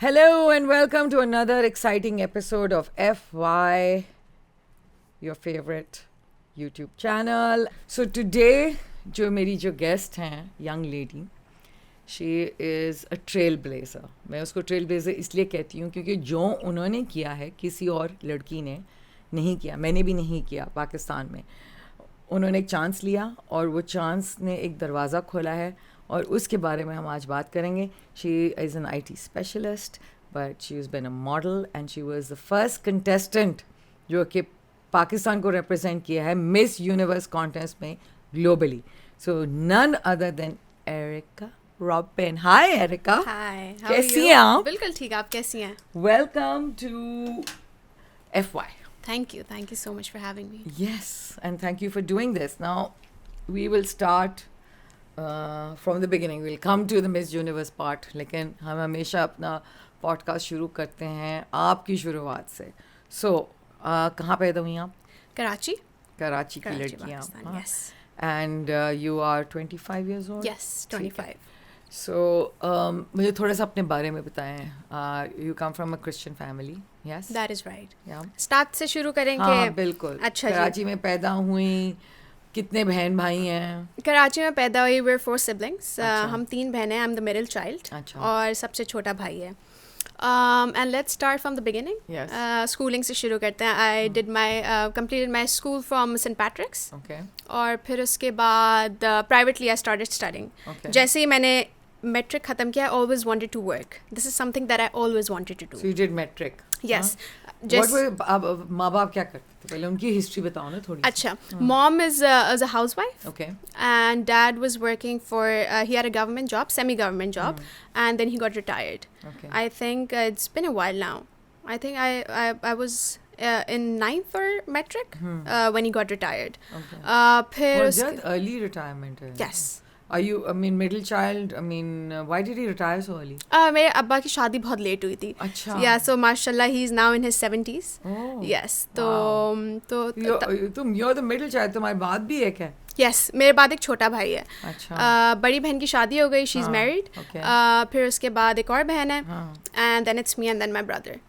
Hello and welcome to another exciting episode of FY, your favorite YouTube channel. So today, जो मेरी जो guest हैं, young lady, she is a trailblazer. मैं उसको trailblazer इसलिए कहती हूँ क्योंकि जो उन्होंने किया है किसी और लड़की ने नहीं किया, मैंने भी नहीं किया पाकिस्तान में. उन्होंने एक चांस लिया और वो चांस ने एक दरवाज़ा खोला है और उसके बारे में हम आज बात करेंगे. She is an IT specialist but she is been a model and she was the first contestant जो कि पाकिस्तान को रिप्रेजेंट किया है मिस यूनिवर्स कॉन्टेस्ट में globally. So none other than Erica Robin. Hi Erica. Hi, कैसी हैं आप? बिल्कुल ठीक. आप कैसी हैं? Welcome to FY. Thank you so much for having me. Yes, and thank you for doing this. Now, we will start from the beginning. We'll come to the Miss Universe part. लेकिन हम हमेशा अपना podcast शुरू करते हैं आपकी शुरुआत से. So, कहाँ पैदा हुई आप? कराची. कराची की कराची, लड़की हैं पाकिस्तान. आप. Yes. And you are 25 years old? Yes, 25. So, मुझे थोड़ा सा अपने बारे में बताएं. You come from a Christian family, yes? That is right. Yeah. Start से शुरू करेंगे. हाँ बिल्कुल. अच्छा जी. कराची में पैदा हुई. कितने बहन भाई हैं? कराची में पैदा हुई. we're 4 siblings. अच्छा. हम 3 बहनें हैं. I'm the middle child. अच्छा. और सबसे छोटा भाई है. And let's start from the beginning. Yes. Schooling से शुरू करते हैं. I did my completed my school from St. Patrick's. Okay. और फिर उसके बाद privately I started studying. Okay. जैसे ही मैंने metric ख़त्म किया, I always wanted to work. This is something that I always wanted to do. So you did metric. Yes. What were अब माँ बाप क्या करते थे? पहले उनकी हिस्ट्री बताओ ना थोड़ी. अच्छा. Mom is a housewife. Okay. And dad was working for he had a government job, semi-government job, and then he got retired. Okay. I think it's been a while now. I think I was in 9th or metric when he got retired. Okay. फिर Was उसके that early retirement? है? yes. Are you? I mean, middle child. I mean, why did he retire so early? मेरे अब्बा की शादी बहुत late हुई थी. अच्छा. Yeah, so माशाल्लाह he is now in his 70s. Oh. Yes. तो You're the middle child. तुम्हारी बात भी एक है. yes, मेरे बाद एक छोटा भाई है. अच्छा. बड़ी बहन की शादी हो गई. She is married. Okay. फिर उसके बाद एक और बहन है. हाँ. And then it's me and then my brother.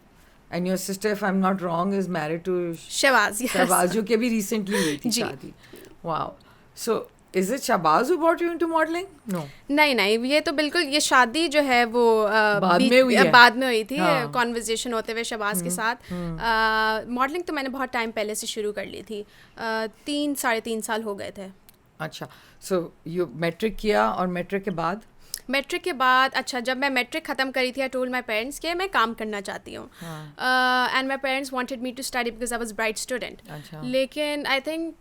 And your sister, if I'm not wrong, is married to Shahbaz. Yes. Shahbaz जो कि अभी recently हुई थी जी. शादी. Wow. So is it Shahbaz who brought you into modeling? No. नहीं ये तो बिल्कुल ये शादी जो है वो बाद में हुई है. बाद में हुई थी. हाँ. कॉन्वर्जेशन होते हुए शहबाज के साथ. मॉडलिंग तो मैंने बहुत टाइम पहले से शुरू कर ली थी. 3-3.5 साल हो गए थे. अच्छा. So you metric किया और metric के बाद? मैट्रिक के बाद अच्छा जब मैं मैट्रिक ख़त्म करी थी आई टोल्ड माई पेरेंट्स कि मैं काम करना चाहती हूँ. And my parents wanted me to study because I was bright student. अच्छा. लेकिन I think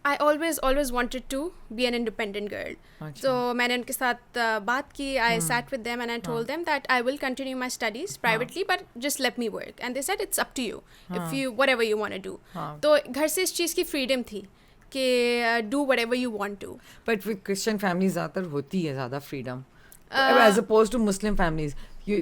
I always wanted to be an independent girl. अच्छा. तो मैंने उनके साथ बात की. I sat with them and I told them that I will continue my studies privately but just let me work. And they said it's up to you if you whatever you want to do. तो घर से इस चीज़ की freedom थी कि do whatever you want to. But with Christian family ज़्यादातर होती है ज़्यादा freedom as opposed to Muslim families.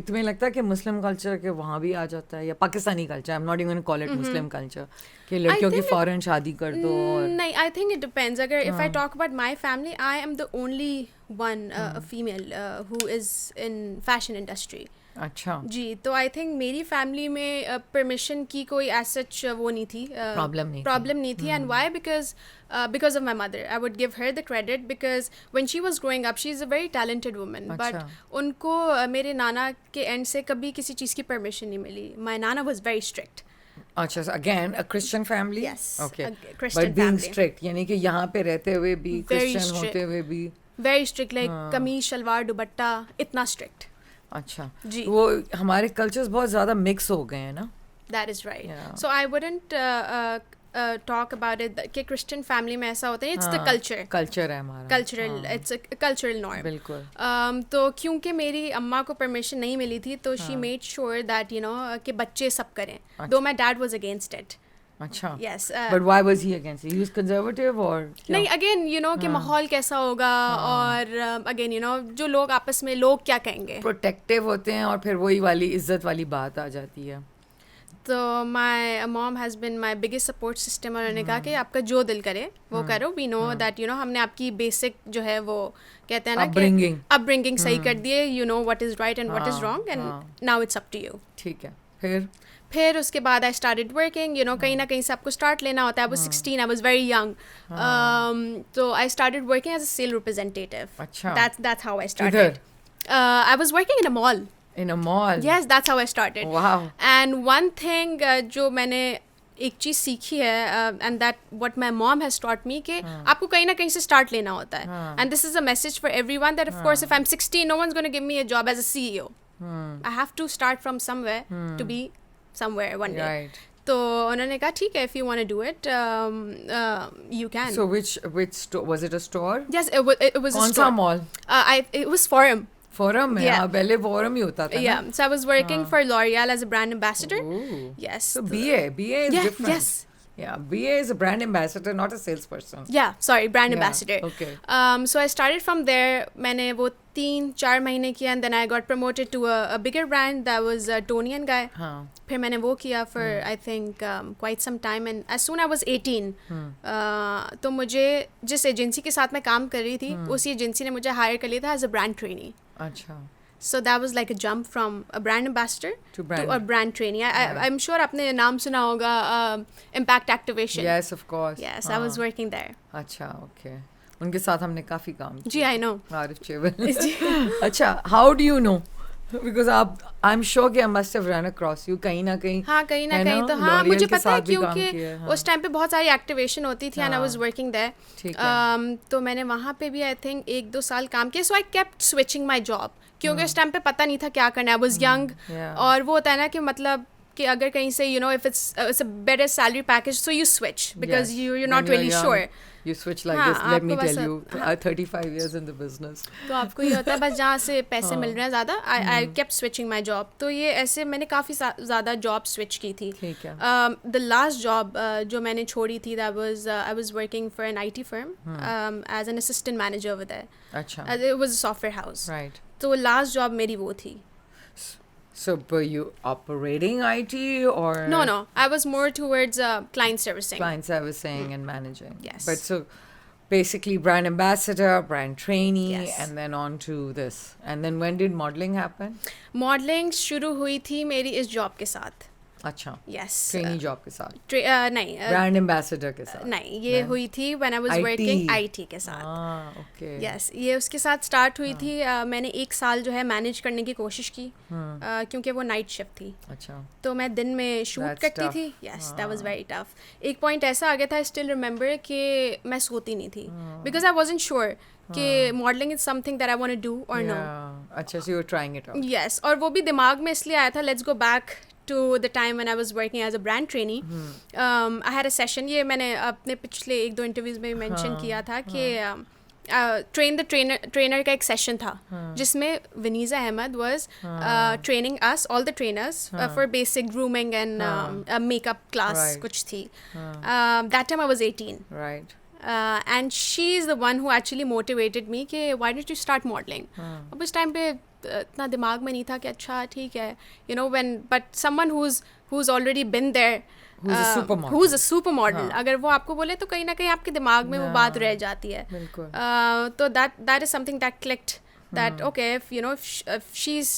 तुम्हें लगता है कि मुस्लिम कल्चर के वहाँ भी आ जाता है या Pakistani culture? I am not even call it Muslim culture कि लड़कियों की फौरन शादी कर दो. नहीं, आई थिंक इट डिपेंड्स. अगर if I talk about my family I am the only one female who is in fashion industry. अच्छा. जी. तो आई थिंक मेरी फैमिली में परमिशन की कोई एज सच वो नहीं थी. प्रॉब्लम नहीं थी. And why because of my mother. I would give her the credit because when she was growing up she is a very talented woman. But उनको मेरे नाना के एंड से कभी किसी चीज़ की परमिशन नहीं मिली. माई नाना वॉज वेरी स्ट्रिक्ट. अच्छा. Again a Christian family. Yes, okay. a Christian but being family. Strict यानी कि यहाँ पे रहते हुए भी Very क्रिश्चियन strict. होते हुए भी. Very strict. लाइक कमीज शलवार दुपट्टा इतना स्ट्रिक्ट. अच्छा. जी. वो हमारे कल्चर्स बहुत ज़्यादा मिक्स हो गए हैं ना. That is right. Yeah. So I wouldn't talk about it कि Christian family में ऐसा होता है. It's the culture. कल्चर है हमारा. Cultural. It's a cultural norm. बिल्कुल. तो क्योंकि मेरी अम्मा को परमिशन नहीं मिली थी तो she made sure that you know कि बच्चे सब करें. Though my dad was against it. अच्छा. Yes. But why was he against it? He was conservative or क्या? नहीं अगेन यू नो कि माहौल कैसा होगा और अगेन यू नो जो लोग आपस में लोग क्या कहेंगे. प्रोटेक्टिव होते हैं और फिर वही वाली इज्जत वाली बात आ जाती है. तो my mom has been my biggest support system. उन्होंने कहा कि आपका जो दिल करे वो करो. We know that you know हमने आपकी बेसिक जो है वो कहते हैं ना कि अपब्रिंगिंग सही कर दिए. You know what is right and what is wrong and now it's up to you. ठीक है. फिर उसके बाद I started working. You know कहीं ना कहीं से आपको स्टार्ट लेना होता है. I was 16, I was very young. तो I started working as a sale representative. That's how I started. I was working in a mall. In a mall? Yes, that's how I started. Wow. And one thing जो मैंने एक चीज़ सीखी है and that what my mom has taught me कि आपको कहीं ना कहीं से start लेना होता है. And this is a message for everyone that of course if I'm 16 no one's going to give me a job as a CEO. I have to start from somewhere to be somewhere one day. Right. तो उन्होंने कहा ठीक है if you want to do it you can. So which store was it? A store? Yes, it was a store. कौन सा mall? It was Forum. Forum में? Yeah. पहले Forum ही होता था. Yeah. So I was working for L'Oreal as a brand ambassador. Ooh. Yes. So BA is different. Yes. Yeah, BA is a brand ambassador, not a salesperson. Yeah, sorry, brand ambassador. Okay. So I started from there. मैंने वो 3-4 महीने किया and then I got promoted to a bigger brand that was Tony and Guy. हाँ. फिर मैंने वो किया for I think quite some time and as soon I was 18 तो मुझे जिस एजेंसी के साथ मैं काम कर रही थी उसी एजेंसी ने मुझे हायर कर लिया था as a brand trainee. अच्छा. So that was like a jump from a brand ambassador to a brand trainee. I'm sure आपने नाम सुना होगा Impact Activation. Yes, of course. Yes, I was working there. अच्छा, okay. उनके साथ हमने काफ़ी काम किया. जी, I know. आरिफ चेवल. अच्छा, how do you know? Because I'm sure कि I must have run across you कहीं ना कहीं. हाँ, कहीं ना कहीं तो हाँ मुझे पता है क्योंकि उस टाइम पे बहुत सारी एक्टिवेशन होती थी and I was working there. ठीक है. तो मैंने वहाँ पे भी I think 1-2 साल काम किया. So I kept switching my job. क्योंकि उस टाइम पे पता नहीं था क्या करना है. I was young. और वो होता है ना कि मतलब कि अगर कहीं से you know if it's a better salary package so you switch because you're not really sure. You switch like this. Let me tell you, 35 years in the business. तो आपको ये होता है बस जहाँ से पैसे मिल रहे हैं ज़्यादा. I kept switching my job. तो ये ऐसे मैंने काफ़ी ज़्यादा job switch की थी. ठीक है. The last job जो मैंने छोड़ी थी that was I was working for an IT firm as an assistant manager over there. अच्छा. It was a software house. Right. तो last job मेरी वो थी. So, were you operating IT or? No. I was more towards client servicing. Client servicing and managing. Yes. But so, basically brand ambassador, brand trainee, yes. and then on to this. And then when did modeling happen? Modeling शुरू हुई थी मेरी इस job के साथ. अच्छा. Yes. Trainee job के साथ. नहीं. Brand ambassador के साथ. नहीं, ये हुई थी when I was working IT के साथ. Okay. Yes, ये उसके साथ start हुई थी. मैंने 1 साल जो है manage करने की कोशिश की क्योंकि वो night shift थी. अच्छा. तो मैं दिन में shoot करती थी. Yes, that was very tough. एक point ऐसा आ गया था I still remember कि मैं सोती नहीं थी because I wasn't sure कि modeling is something that I want to do or no. अच्छा, so you were trying it out. Yes, और वो भी दिमाग में इसलिए आया था let's go back to the time when I was working as a brand trainee. I had a session. ये मैंने अपने पिछले 1-2 इंटरव्यूज में मेंशन किया था कि train the trainer का एक सेशन था जिसमें Vaniza Ahmed was training us all the trainers for basic grooming and a makeup class कुछ थी. That time I was 18. Right. And she is the one who actually motivated me कि why don't you start modeling. अब उस time पे इतना दिमाग में नहीं था कि अच्छा ठीक है you know when but someone who's already been there who's a supermodel अगर वो आपको बोले तो कहीं ना कहीं आपके दिमाग में वो बात रह जाती है. तो that is something that clicked that okay if you know if she's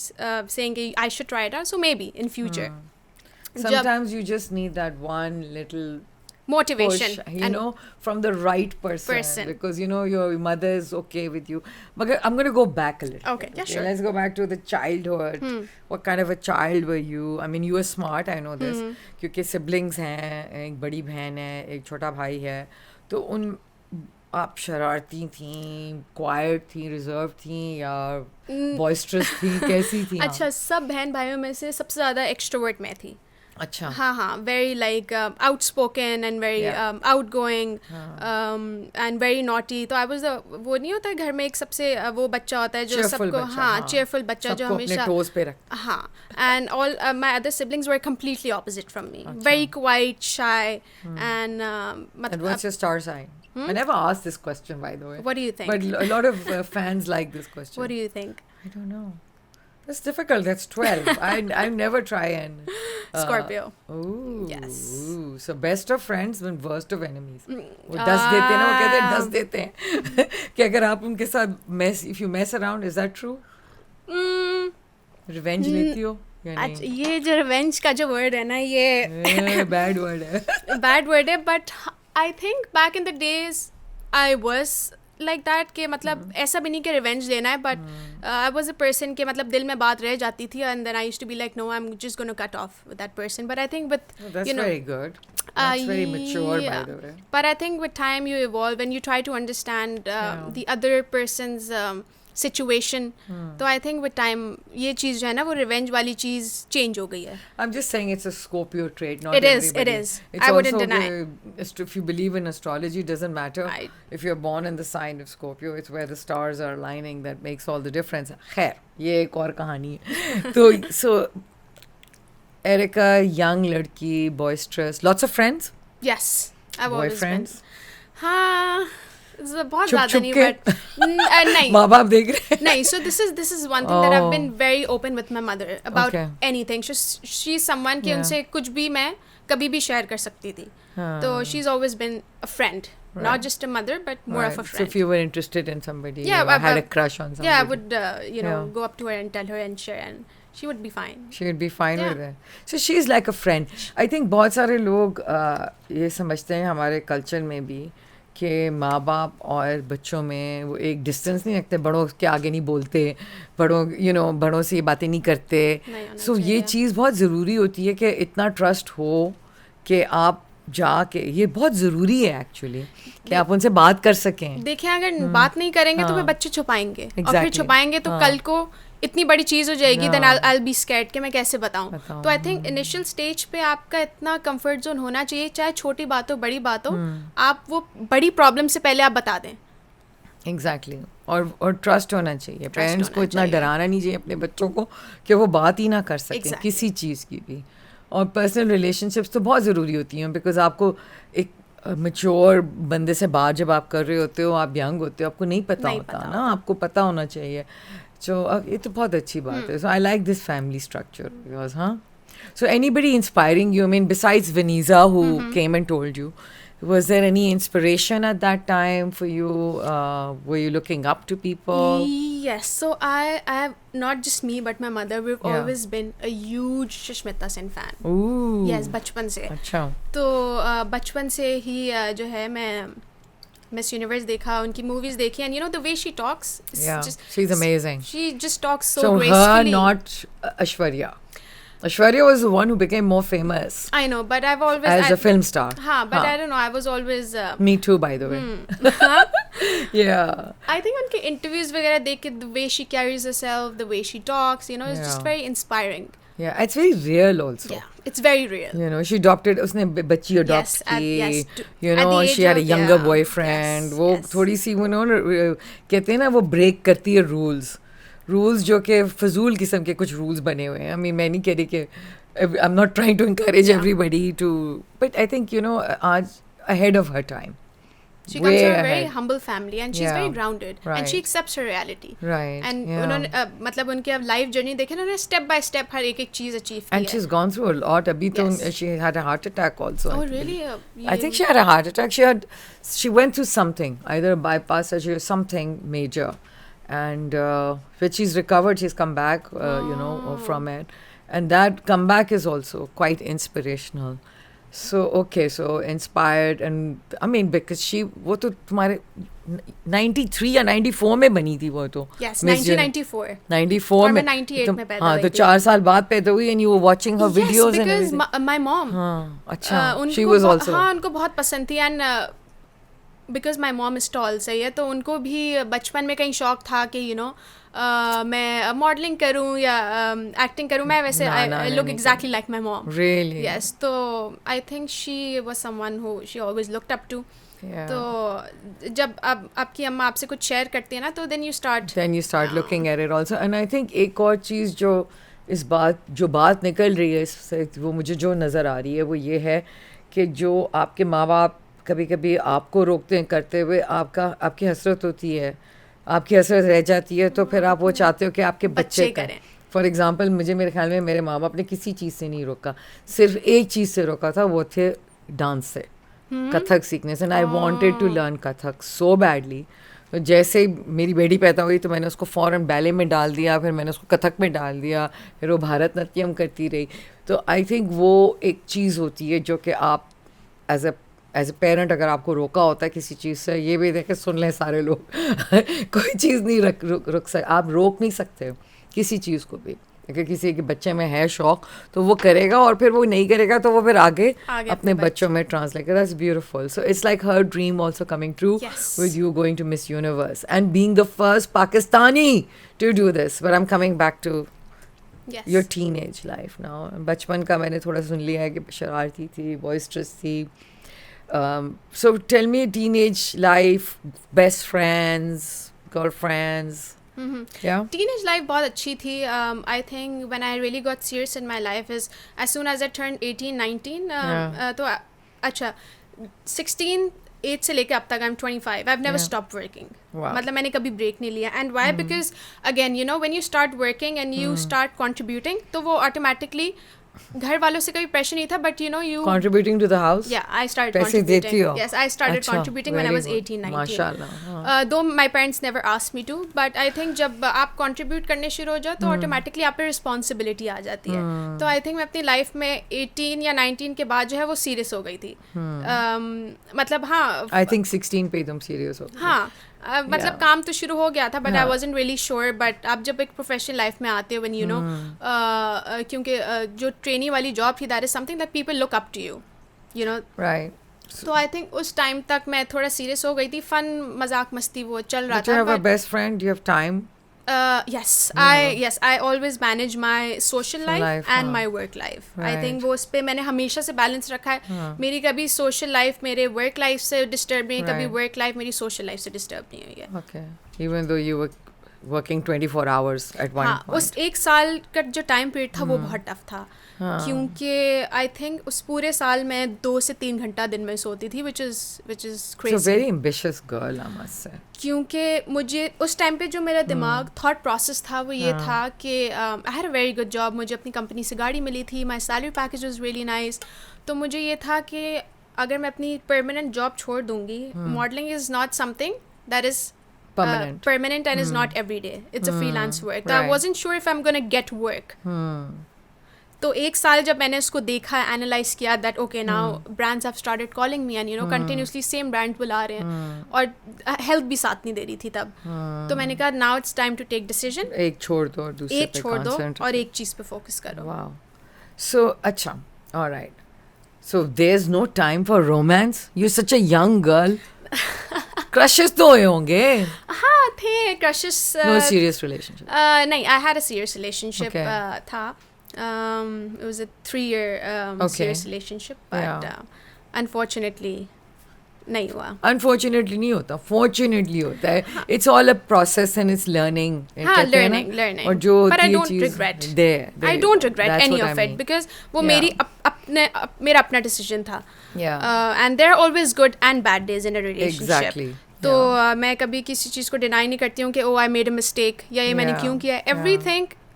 saying I should try it out so maybe in future. Sometimes you just need that one little motivation push, you know, from the right person because you know your mother is okay with you. But I'm going to go back a little. Okay, yeah, sure. Let's go back to the childhood. What kind of a child were you? I mean, you were smart, I know this. क्योंकि siblings हैं, एक बड़ी बहन है, एक छोटा भाई है, तो उन आप शरारती थी, quiet थी, reserved थी या boisterous थी, कैसी थी? अच्छा, सब बहन भाइयों में से सबसे ज़्यादा extrovert मैं थी. अच्छा. हाँ very like outspoken and very outgoing and very naughty. तो I was वो नहीं होता घर में एक सबसे वो बच्चा होता है जो सबको cheerful बच्चा जो हमेशा अपने toes पे रख. हाँ. And all my other siblings were completely opposite from me. Very quiet, shy and what's your star sign? I never asked this question, by the way. What do you think? But a lot of fans like this question. What do you think? I don't know. That's difficult. That's 12. I never try and... Scorpio. Ooh. Yes. Ooh. So best of friends and worst of enemies. वो 10 देते हैं ना, वो कहते हैं 10 देते हैं कि अगर आप उनके साथ if you mess around, is that true? Revenge लेती हो या नहीं? ये जो revenge का जो word है ना, ये bad word है. Bad word है, but I think back in the days I was like that कि मतलब ऐसा भी नहीं कि revenge लेना है, but I was a person कि मतलब दिल में बात रह जाती थी, and then I used to be like, no, I'm just going to cut off with that person. But I think with, that's very good. That's very mature, by the way. But I think with time you evolve and you try to understand the other person's situation. तो I think with time ये चीज़ जो है ना, वो revenge वाली चीज़ change हो गई है. I'm just saying it's a Scorpio trait, not it everybody. It is. It's I wouldn't also deny. If you believe in astrology, it doesn't matter. If you're born in the sign of Scorpio, it's where the stars are aligning that makes all the difference. खैर, ये एक और कहानी है. तो so Erica, young लड़की, boisterous, lots of friends. Yes, I've always been. Boyfriends. हाँ. बहुत ज़्यादा नहीं, but नहीं. माँ बाप देख रहे हैं. नहीं, so this is one thing that I've been very open with my mother about anything. She's someone कि उनसे कुछ भी मैं कभी भी share कर सकती थी. तो she's always been a friend, not just a mother, but more of a friend. So if you were interested in somebody, yeah, you had a crush on somebody. Yeah, I would go up to her and tell her and share, and she would be fine. She would be fine with it. So she's like a friend. I think बहुत सारे लोग ये समझते हैं हमारे culture में भी कि माँ बाप और बच्चों में वो एक डिस्टेंस नहीं रखते, बड़ों के आगे नहीं बोलते, बड़ों से ये बातें नहीं करते. सो ये चीज़ बहुत ज़रूरी होती है कि इतना ट्रस्ट हो कि आप जाके, ये बहुत ज़रूरी है एक्चुअली कि आप उनसे बात कर सकें. देखिए, अगर बात नहीं करेंगे तो फिर बच्चे छुपाएंगे, और फिर छुपाएंगे तो कल को इतनी बड़ी चीज़ हो जाएगी, then I'll be scared कि मैं कैसे बताऊँ. तो आई थिंक इनिशियल स्टेज पे आपका इतना कंफर्ट जोन होना चाहिए, चाहे छोटी बात हो बड़ी बात हो, आप वो बड़ी प्रॉब्लम से पहले आप बता दें. एग्जैक्टली. और ट्रस्ट होना चाहिए. पेरेंट्स को इतना डराना नहीं चाहिए अपने बच्चों को कि वो बात ही ना कर सकें किसी चीज़ की भी. और पर्सनल रिलेशनशिप्स तो बहुत ज़रूरी होती हैं, बिकॉज आपको एक मैच्योर बंदे से बात जब आप कर रहे होते हो, आप यंग होते हो, आपको नहीं पता होता ना, आपको पता होना चाहिए. So ये तो बहुत अच्छी बात है. So I like this family structure because So anybody inspiring you? I mean, besides Veniza, who came and told you, was there any inspiration at that time for you? Were you looking up to people? Yes. So I have not just me but my mother. We've always been a huge Sushmita Sen fan. Ooh. Yes, बचपन से. अच्छा. तो बचपन से ही जो है मैं Miss Universe देखा, उनकी movies देखी, and the way she talks, she's amazing. She just talks so gracefully. So her, not Aishwarya. Aishwarya was the one who became more famous. I know, but I've always as a film star. But I don't know. I was always. Me too, by the way. Yeah. I think उनके interviews वगैरह देख के, the way she carries herself, the way she talks, it's just very inspiring. Yeah, it's very real also. Yeah, it's very real. She adopted, उसने बच्ची adopt की, she had a younger boyfriend. वो थोड़ी सी कहते हैं ना, वो break करती है rules जो कि फजूल किस्म के कुछ rules बने हुए हैं. I mean, मैं नहीं कह रही कि I'm not trying to encourage everybody to, but I think आज ahead of her time. She comes from a very humble family and she's very grounded, and she accepts her reality. Right. And उन्होंने मतलब उनके अब life journey देखे ना, उन्होंने step by step हर एक चीज़ achieve की है. And she's gone through a lot. अभी तो she had a heart attack also. Oh really? I think she had a heart attack. She went through something, either a bypass or something major, and when she's recovered, she's come back, from it, and that comeback is also quite inspirational. So so inspired, and I mean because वो तो तुम्हारे 93 या 94 में बनी थी वो तो. Yes, 1994. 94 में. 98 में पैदा हुई थी. तो 4 साल बाद पैदा हुई, and you were watching her videos and everything. Yes, because my mom. अच्छा. She was also. हाँ, उनको बहुत पसंद थी, and because my mom is tall, सही है, तो उनको भी बचपन में कहीं शौक था कि मैं मॉडलिंग करूँ या एक्टिंग करूँ. मैं वैसे I look exactly like my mom. Really? Yes. तो I think she was someone who she always looked up to. तो जब आपकी अम्मा आपसे कुछ शेयर करती है ना, तो then you start looking at it also. And I think एक और चीज़ जो बात निकल रही है इससे, वो मुझे जो नज़र आ रही है वो ये है कि जो आपके माँ बाप कभी कभी आपको रोकते हैं करते हुए, आपकी हसरत होती है, आपकी हसरत रह जाती है, तो फिर आप वो चाहते हो कि आपके बच्चे करें. फॉर एग्जाम्पल मुझे मेरे ख्याल में मेरे माँ बाप ने किसी चीज़ से नहीं रोका, सिर्फ एक चीज़ से रोका था, वो थे डांस से, कथक सीखने से. And I wanted to learn Kathak so badly. तो जैसे ही मेरी बेटी पैदा हुई तो मैंने उसको फ़ौरन बैले में डाल दिया, फिर मैंने उसको कथक में डाल दिया, फिर वो भारतनाट्यम करती रही. तो आई थिंक वो एक चीज़ होती है जो कि आप एज ए पेरेंट अगर आपको रोका होता है किसी चीज़ से, ये भी देखे सुन लें सारे लोग कोई चीज़ नहीं रुक सकते, आप रोक नहीं सकते किसी चीज़ को भी. अगर किसी के बच्चे में है शौक तो वो करेगा, और फिर वो नहीं करेगा तो वो फिर आगे अपने बच्चों में ट्रांसलेट करेगा. That's beautiful. So it's like her dream also coming true with you going to Miss Universe and being the first Pakistani to do this. But I am coming back to your teenage life now. बचपन का मैंने थोड़ा सुन लिया है कि शरारती थी, बॉयस्ट्रस थी. So tell me, teenage life, best friends, girlfriends. Yeah. Teenage life बहुत अच्छी थी. I think when I really got serious in my life is as soon as I turned 18, 19. तो अच्छा 16 8 से लेके अब तक I'm 25. I've never stopped working. Wow. मतलब मैंने कभी ब्रेक नहीं लिया. And why? Because again, you know, when you start working and you start contributing, तो वो automatically घर वालों से कभी प्रेशर नहीं था, but you know you contributing to the house. Yeah, I started पैसे देती हो? Yes, I started contributing when I was 18, 19. माशाल्लाह. Though my parents never asked me to, but I think जब आप contribute करने शुरू हो जाओ तो automatically आप पे रिस्पॉन्सिबिलिटी आ जाती है. तो I think मैं अपनी लाइफ में 18 या 19 के बाद जो है वो सीरियस हो गई थी. मतलब हाँ, I think 16 पे तुम सीरियस हो. हाँ, मतलब काम तो शुरू हो गया था, but I wasn't really sure. But आप जब एक प्रोफेशनल लाइफ में आते हो, व्हेन यू नो, क्योंकि जो ट्रेनी वाली जॉब थी, that is something that people look up to you, you know. Right. तो आई थिंक उस टाइम तक मैं थोड़ा सीरियस हो गई थी. फन मजाक मस्ती वो चल रहा था. You have a best friend, you have time. Yes, I always manage my social life and my work life. I think वो उस पे मैंने हमेशा से बैलेंस रखा है. मेरी कभी सोशल लाइफ मेरे वर्क लाइफ से डिस्टर्ब नहीं, कभी वर्क लाइफ मेरी सोशल लाइफ से डिस्टर्ब नहीं हुई है. Okay. Even though you were working 24 hours at one point. उस एक साल का जो टाइम पीरियड था वो बहुत टफ था. क्योंकि आई थिंक उस पूरे साल में 2 से 3 घंटा दिन में सोती थी, which is crazy. So very ambitious girl, I must say. क्योंकि मुझे उस टाइम पे जो मेरा दिमाग थॉट प्रोसेस था वो ये था कि आई had a very good job. मुझे अपनी कंपनी से गाड़ी मिली थी. My salary package was really nice. तो मुझे ये था कि अगर मैं अपनी परमानेंट जॉब छोड़ दूंगी, modelling is not something that is permanent and is not every day. It's a freelance work. So I wasn't sure if I'm going to get work. तो एक साल जब मैंने उसको देखा, एनालाइज किया, that okay now brands have started calling me and you no continuously same brand बुला रहे हैं, और हेल्थ भी साथ नहीं दे रही थी तब. तो मैंने कहा now it's time to take decision. एक छोड़ दो और दूसरे पे कंसंट्रेट और एक चीज पे फोकस करो. वाओ. सो अच्छा, alright. So there is no time for romance. You are such a young girl. Crushes तो होंगे. हाँ, थे क्रशेस. No serious relationship. नहीं, I had a serious relationship था. It was a 3-year serious relationship, but unfortunately नहीं हुआ. Unfortunately नहीं होता, fortunately होता है. It's all a process and it's learning. हाँ, learning. और जो but I don't regret. I don't regret any of it because वो मेरी मेरा अपना decision था. And there are always good and bad days in a relationship. Exactly. तो मैं कभी किसी चीज़ को deny नहीं करती हूँ कि oh I made a mistake या ये मैंने क्यों किया.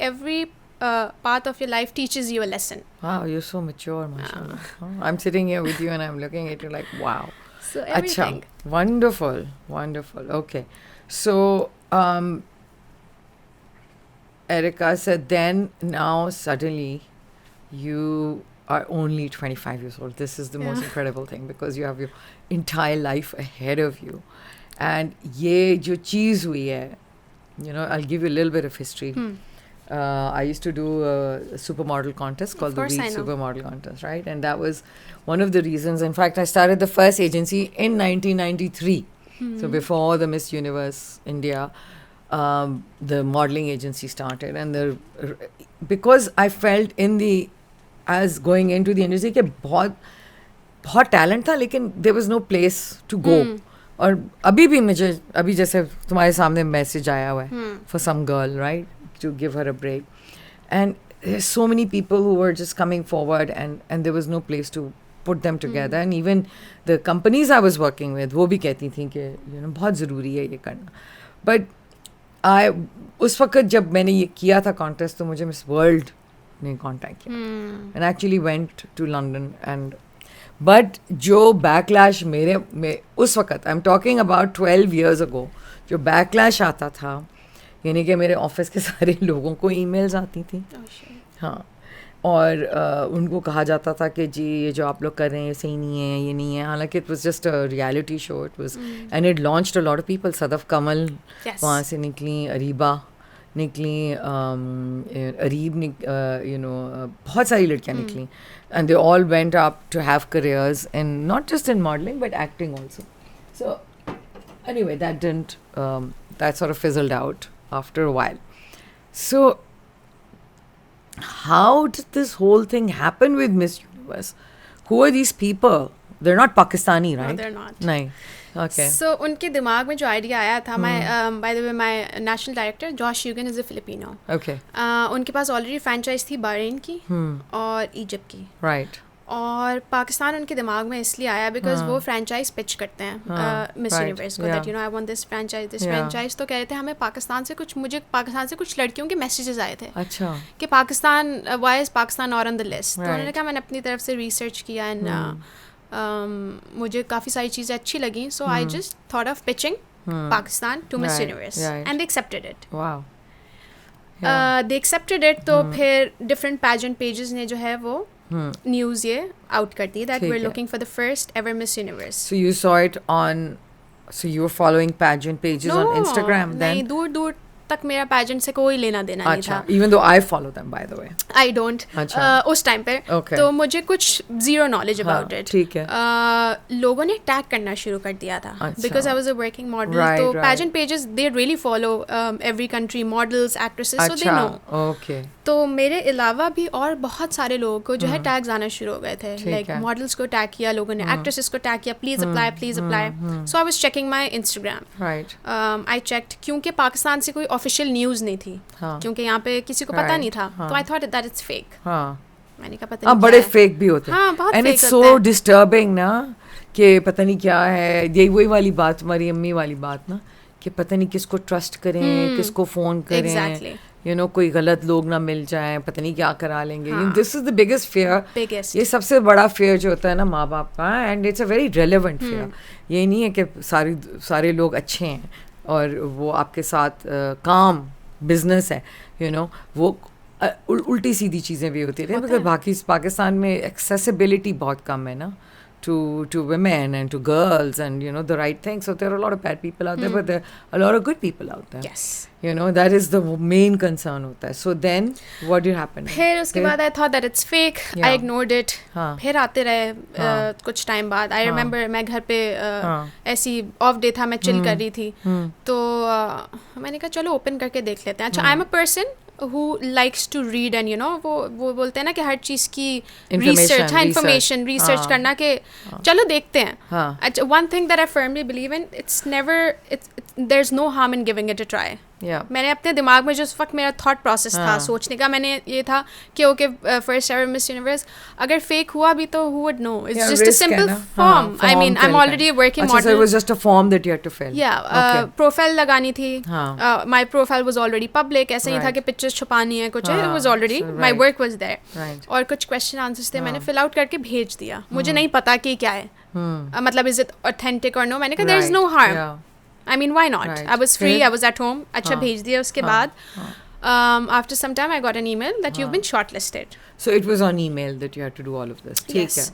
Every part of your life teaches you a lesson. Wow, you're so mature, mashallah. I'm sitting here with you and I'm looking at you like, wow. So everything. Achha, wonderful. Okay. So, Erica said then, now suddenly you are only 25 years old. This is the most incredible thing because you have your entire life ahead of you. And ye jo cheez hui hai, you know, I'll give you a little bit of history. I used to do a supermodel contest called the Week Supermodel Contest, right? And that was one of the reasons. In fact, I started the first agency in 1993. So before the Miss Universe India, the modeling agency started. And because I felt as going into the industry कि बहुत talent था, लेकिन there was no place to go. और अभी भी मुझे अभी जैसे तुम्हारे सामने मैसेज आया हुआ है for some girl, right? To give her a break, and there's so many people who were just coming forward and there was no place to put them together. And even the companies I was working with वो भी कहती थी कि you know बहुत ज़रूरी है ये करना. But I उस वक्त जब मैंने ये किया था कॉन्टेस्ट तो मुझे मिस वर्ल्ड ने कॉन्टैक्ट किया and actually went to London and but जो बैकलैश में उस वक्त I am talking about 12 years ago जो बैकलैश आता था यानी कि मेरे ऑफिस के सारे लोगों को ईमेल्स आती थी हाँ और उनको कहा जाता था कि जी ये जो आप लोग कर रहे हैं सही नहीं है ये नहीं है हालांकि it was just a reality show it was and it launched a lot of people Sadaf Kamal वहाँ से निकली अरीबा निकली अरीब यू नो बहुत सारी लड़कियाँ निकली and they all went up to have careers in not just in modelling but acting also so anyway that sort of fizzled out after a while. So how did this whole thing happen with Miss Universe? Who are these people? They're not Pakistani, right? No, they're not. No. Okay. So उनके दिमाग में जो idea आया था by the way my national director Josh Hugan is a Filipino. Okay. उनके पास already franchise थी Bahrain की और इजिप्ट की. Right. और पाकिस्तान उनके दिमाग में इसलिए आया बिकॉज वो फ्रेंचाइज पिच करते हैं मिस यूनिवर्स को that you know I want this franchise तो कह रहे थे हमें मुझे पाकिस्तान से कुछ लड़कियों के मैसेजेस आए थे अच्छा कि Pakistan why is Pakistan not on the list तो उन्होंने कहा मैंने अपनी तरफ से रिसर्च किया एंड मुझे काफ़ी सारी चीज़ें अच्छी लगी so I just thought of pitching Pakistan to Miss Universe and they accepted it they accepted it तो फिर डिफरेंट पैजेंट पेजेस ने जो है वो न्यूज़ ये आउट करती है that we are looking for the first ever Miss Universe so you saw it on so you are following pageant pages on Instagram then नहीं दूर दूर तक मेरा पैजेंट से कोई लेना देना नहीं था even though I follow them by the way I don't उस टाइम पे तो मुझे कुछ जीरो नॉलेज अबाउट इट ठीक है लोगों ने टैग करना शुरू कर दिया था because I was a working model तो pageant pages they really follow every country models actresses so they know okay तो मेरे अलावा भी और बहुत सारे लोगों को जो है टैग्स आना शुरू हो गए थे लाइक मॉडल्स को टैग किया लोगों ने एक्ट्रेसेस को टैग किया please apply so I was checking my Instagram right I checked क्योंकि पाकिस्तान से कोई ऑफिशियल न्यूज़ नहीं थी क्योंकि यहाँ पे किसी को पता नहीं था तो I thought that it's fake मैंने कहा पता नहीं बड़े फेक भी होते हैं बहुत एंड इट्स सो डिस्टर्बिंग ना कि पता नहीं क्या है यही वही वाली बात हमारी अम्मी वाली बात ना कि पता नहीं किसको ट्रस्ट करें किसको फ़ोन करें यू नो कोई गलत लोग ना मिल जाए पता नहीं क्या करा लेंगे this is the biggest fear ये सबसे बड़ा फेयर जो होता है ना माँ बाप का and it's a very relevant fair ये नहीं है कि सारे लोग अच्छे हैं और वो आपके साथ काम बिजनेस है यू नो वो उल्टी सीधी चीज़ें भी होती हैं बिकॉज बाकी पाकिस्तान में एक्सेसिबिलिटी बहुत कम है ना to women and to girls and you know the right thing so there are a lot of bad people out there but there are a lot of good people out there yes you know that is the main concern hota hai so then what did happen फिर उसके बाद I thought that it's fake I ignored it फिर आते रहे कुछ time बाद I remember मैं घर पे ऐसी ऑफ डे था मैं चिल कर रही थी तो मैंने कहा चलो ओपन करके देख लेते हैं अच्छा आई am a person who likes to read and you know वो बोलते हैं ना कि हर चीज़ की research information research करना कि चलो देखते हैं one thing that I firmly believe in there's no harm in giving it a try मैंने अपने दिमाग में जो उस वक्त मेरा थॉट प्रोसेस था सोचने का मैंने ये था कि okay first ever Miss universe अगर फेक हुआ भी तो who would know it's just a simple form I mean I'm already a working model so it was just a form that you had to fill profile लगानी थी my profile was already public ऐसा नहीं था कि pictures छुपानी है कुछ it was already my work was there और कुछ क्वेश्चन आंसर्स थे मैंने फिल आउट करके भेज दिया मुझे नहीं पता कि क्या है मतलब इज इट ऑथेंटिक और नो मैंने कहा there is no harm I mean why not I was free I was at home अच्छा भेज दिया उसके बाद after some time I got an email that you've been shortlisted so it was on email that you had to do all of this ठीक है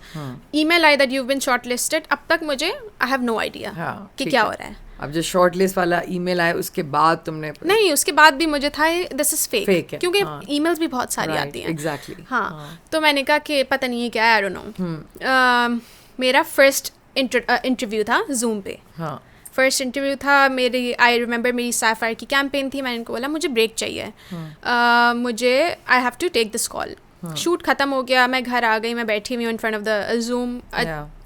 email आया that you've been shortlisted अब तक मुझे I have no idea कि क्या हो रहा है अब जो शॉर्ट लिस्ट वाला ईमेल आया उसके बाद तुमने नहीं उसके बाद भी मुझे था दिस इज फेक क्योंकि ईमेल्स भी बहुत सारी आती हैं एग्जैक्टली तो मैंने कहा कि पता नहीं क्या है आई डोंट नो मेरा फर्स्ट इंटरव्यू था जूम पे फर्स्ट इंटरव्यू था मेरी आई रिमेंबर मेरी साइफायर की कैंपेन थी मैंने उनको बोला मुझे ब्रेक चाहिए मुझे I have to take this call shoot खत्म हो गया मैं घर आ गई मैं बैठी हुई in front of the zoom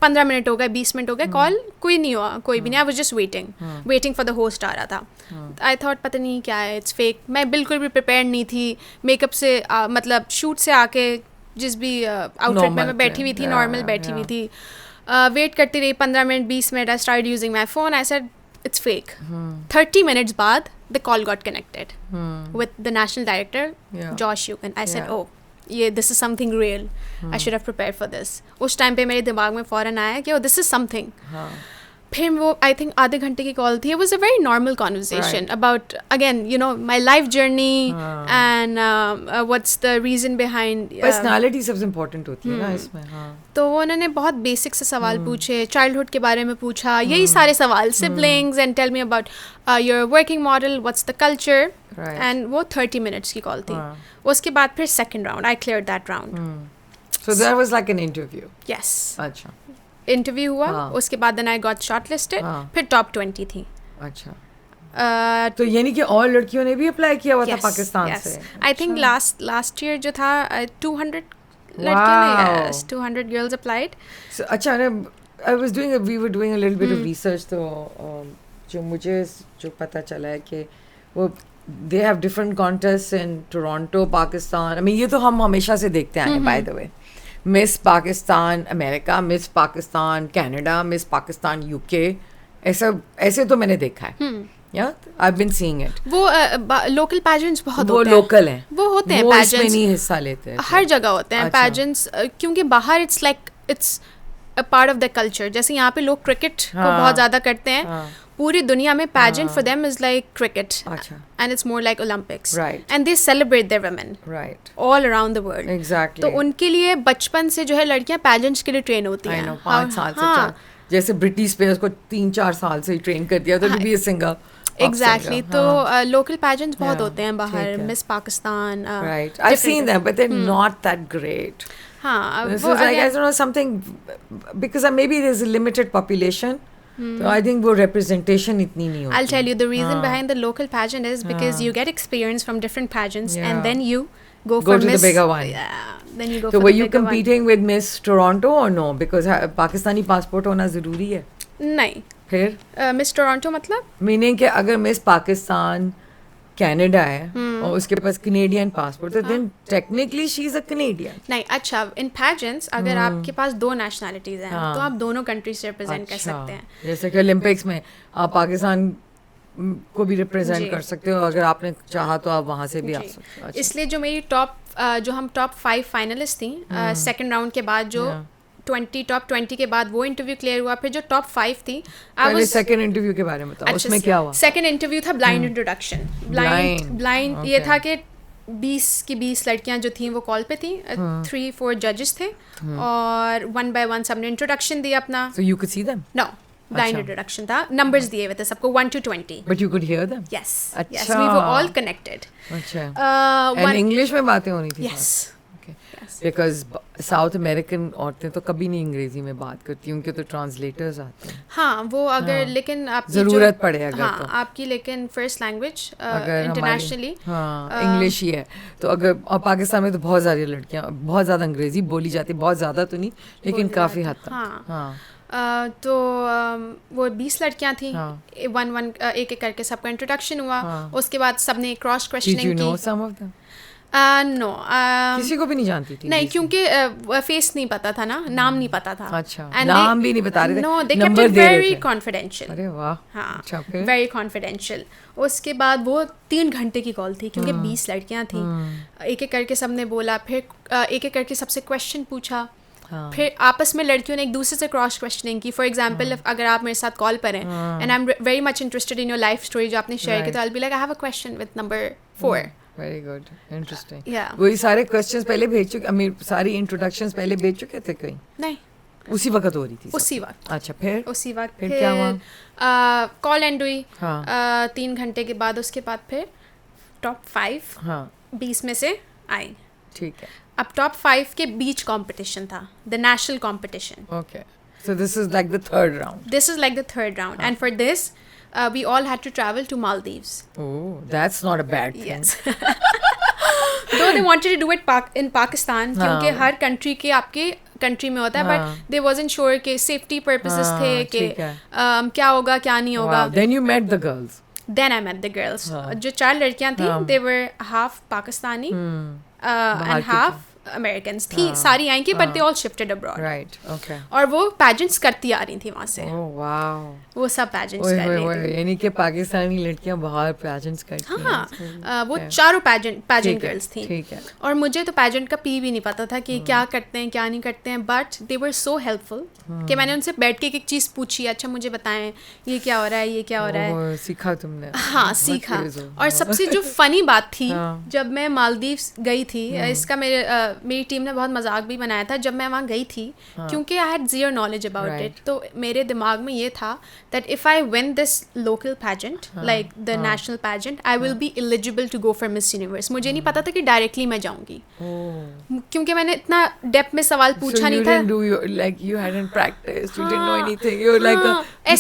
15 minute हो गए 20 मिनट हो गए कॉल कोई नहीं हुआ कोई भी नहीं I was just waiting for the host आ रहा था आई थॉट पता नहीं क्या है इट्स फेक मैं बिल्कुल भी प्रिपेयर नहीं थी मेकअप से मतलब शूट से आके जिस भी आउटफिट में मैं बैठी हुई थी नॉर्मल बैठी हुई थी वेट करती रही 15 minute 20 minute I start using my phone I said it's fake 30 minutes बाद the call got connected with the national director, Josh Yukan. I said, oh, this is something real. I should have prepared for this. उस time पे मेरे दिमाग में फ़ौरन आया कि this is something. फिर वो आई थिंक आधे घंटे की कॉल थी. It was a very normal conversation about, again, you know, my life journey and what's the reason behind. Personality सबसे important होती है ना इसमें. तो वो उन्होंने बहुत बेसिक से सवाल पूछे, चाइल्डहुड के बारे में पूछा, यही सारे सवाल, siblings and tell me about your working model, what's the culture. And वो 30 minutes की कॉल थी. उसके बाद फिर second round, I cleared that round. So that was like an interview. Yes. अच्छा. इंटरव्यू हुआ, उसके बाद then I got shortlisted, फिर top 20 थी. अच्छा. तो यानी कि और लड़कियों ने भी अप्लाई किया हुआ था पाकिस्तान से. I think last year जो था 200 लड़कियों ने, 200 girls applied. So, अच्छा, we were doing a little bit of research, तो जो मुझे जो पता चला है कि वो they have different contests in Toronto, Pakistan. I mean, ये तो हम हमेशा से देखते आए हैं, by the way. Miss Pakistan America, miss Pakistan Canada, miss Pakistan UK, ऐसे तो मैंने देखा है. Yeah, I've been seeing it. वो लोकल पैजेंट्स बहुत होते हैं. वो लोकल हैं. वो होते हैं पैजेंट्स. वो इसमें नहीं हिस्सा लेते हैं. हर जगह होते हैं पैजेंट्स, क्योंकि बाहर it's a part of the culture. जैसे यहाँ पे लोग क्रिकेट को बहुत ज़्यादा करते हैं. पूरी दुनिया में pageant for them is like cricket. And it's more like Olympics. Right. And they celebrate their women. Right. All around the world. Exactly. तो उनके लिए बचपन से जो है लड़कियाँ pageants के लिए ट्रेन होती हैं. 5 साल से. जैसे ब्रिटिश पे उसको 3-4 साल से ही ट्रेन कर दिया तो to be a singer. Exactly. तो local pageants बहुत होते हैं बाहर. Miss Pakistan. Right. I've seen them, but they're not that great. This is like, I don't know, something, because maybe there's a limited population. So I think वो representation इतनी नहीं होती. I'll tell you the reason behind the local pageant is because you get experience from different pageants and then you go to the bigger one. Yeah, then you go so for were the you bigger competing with Miss Toronto or no? Because Pakistani passport होना ज़रूरी है. नहीं. फिर? Miss Toronto मतलब? Meaning कि अगर Miss Pakistan Canada है और उसके पास कनेडियन पासपोर्ट है, then technically she is a Canadian. नहीं, अच्छा, in pageants अगर आपके पास 2 nationalities हैं तो आप दोनों countries से represent कर सकते हैं. जैसे कि ओलंपिक्स में आप पाकिस्तान को भी रिप्रेजेंट कर सकते हो, अगर आपने चाहा तो आप वहाँ से भी आ सकते हो. इसलिए जो मेरी जो हम टॉप 5 फाइनलिस्ट थी सेकेंड राउंड के बाद, जो टॉप 20 के बाद वो इंटरव्यू क्लियर हुआ, फिर जो टॉप 5 थी. पहले सेकंड इंटरव्यू के बारे में बताओ. उसमें क्या हुआ? सेकंड इंटरव्यू था ब्लाइंड इंट्रोडक्शन. ब्लाइंड ये था कि 20 लड़कियां जो थी वो कॉल पे थी. 3-4 जजेस थे और 1 by 1 सबने इंट्रोडक्शन दिया अपना. So you could see them? No. Blind introduction था. Numbers दिए हुए थे सबको 1 to 20. But you could hear them? Yes. Yes, we were all connected. अच्छा. And English में बातें होनी थी? Yes. Okay. Because South American औरतें तो कभी नहीं अंग्रेजी में बात करती, उनके तो ट्रांसलेटर्स आते हैं. हाँ, वो अगर लेकिन आपकी ज़रूरत पड़े अगर हाँ, तो आपकी लेकिन फर्स्ट लैंग्वेज इंटरनेशनली इंग्लिश ही है, तो अगर और पाकिस्तान में तो बहुत सारी लड़कियाँ बहुत ज़्यादा अंग्रेजी बोली जाती, बहुत ज़्यादा तो नहीं लेकिन काफ़ी हद तक. हाँ. तो वो 20 लड़कियां थी. एक करके सबका इंट्रोडक्शन हुआ. उसके बाद सबने क्रॉस क्वेश्चनिंग की. नो, किसी को भी नहीं जानती थी. नहीं, क्योंकि फेस नहीं पता था ना, नाम नहीं पता था. अच्छा, नाम भी नहीं बता रहे थे. No, they kept it very confidential. अरे वाह. हाँ, वेरी कॉन्फिडेंशियल. उसके बाद वो 3 घंटे की कॉल थी क्योंकि 20 लड़कियां थी. एक एक करके सबने बोला, फिर एक एक करके सबसे क्वेश्चन पूछा. फिर आपस में लड़कियों ने एक दूसरे से क्रॉस क्वेश्चनिंग की. फॉर एग्जाम्पल, अगर आप मेरे साथ कॉल पर हैं and I am very much interested in your life story जो आपने शेयर की, तो आई will be like, I have a question with number 4. Very good, interesting. Yeah. वही सारे क्वेश्चंस पहले भेज चुके, आई सारी इंट्रोडक्शंस पहले भेज चुके थे कहीं? नहीं, उसी वक्त हो रही थी. उसी वक्त. अच्छा, फिर उसी वक्त फिर क्या हुआ? कॉल एंड हुई 3 घंटे के बाद. उसके बाद फिर टॉप 5 20 में से आई. ठीक है. अब टॉप 5 के बीच कंपटीशन था, the national competition. Okay, so this is like the third round. This is like the third round, and for this we all had to travel to Maldives. Oh, that's not a bad thing. Yes. Though they wanted to do it in Pakistan, क्योंकि हर country के आपके country में होता है, but they wasn't sure कि safety purposes थे कि क्या होगा क्या नहीं होगा. Then you met the girls. Then I met the girls. जो 4 लड़कियां थी, they were half Pakistani and half Americans थी, सारी आई की, but they all shifted abroad. Right, okay. और वो पैजेंट्स करती आ रही थी वहाँ से. Oh wow. वो सब पैजेंट्स कर रही थी. यानी कि पाकिस्तानी लड़कियां बाहर पैजेंट्स करती हैं. हाँ, वो चारों पैजेंट गर्ल्स थी. ठीक है. और मुझे तो पैजेंट का पी भी नहीं पता था कि क्या करते हैं क्या नहीं करते हैं, but they were so helpful कि मैंने उनसे बैठ के एक चीज़ पूछी, अच्छा मुझे बताएं ये क्या हो रहा है, ये क्या हो रहा है. सीखा तुमने? हाँ, सीखा. और सबसे जो फनी बात थी, जब मैं मालदीव्स गई थी, इसका मेरी टीम ने बहुत मजाक भी बनाया था जब मैं वहाँ गई थी, क्योंकि I had zero knowledge about it. तो मेरे दिमाग में ये था that if I win this local pageant, like the national pageant, I will be eligible to go for Miss Universe. मुझे नहीं पता था कि डायरेक्टली मैं जाऊंगी, क्योंकि मैंने इतना डेप्थ में सवाल पूछा नहीं था. You hadn't practiced, you didn't know anything, you were like a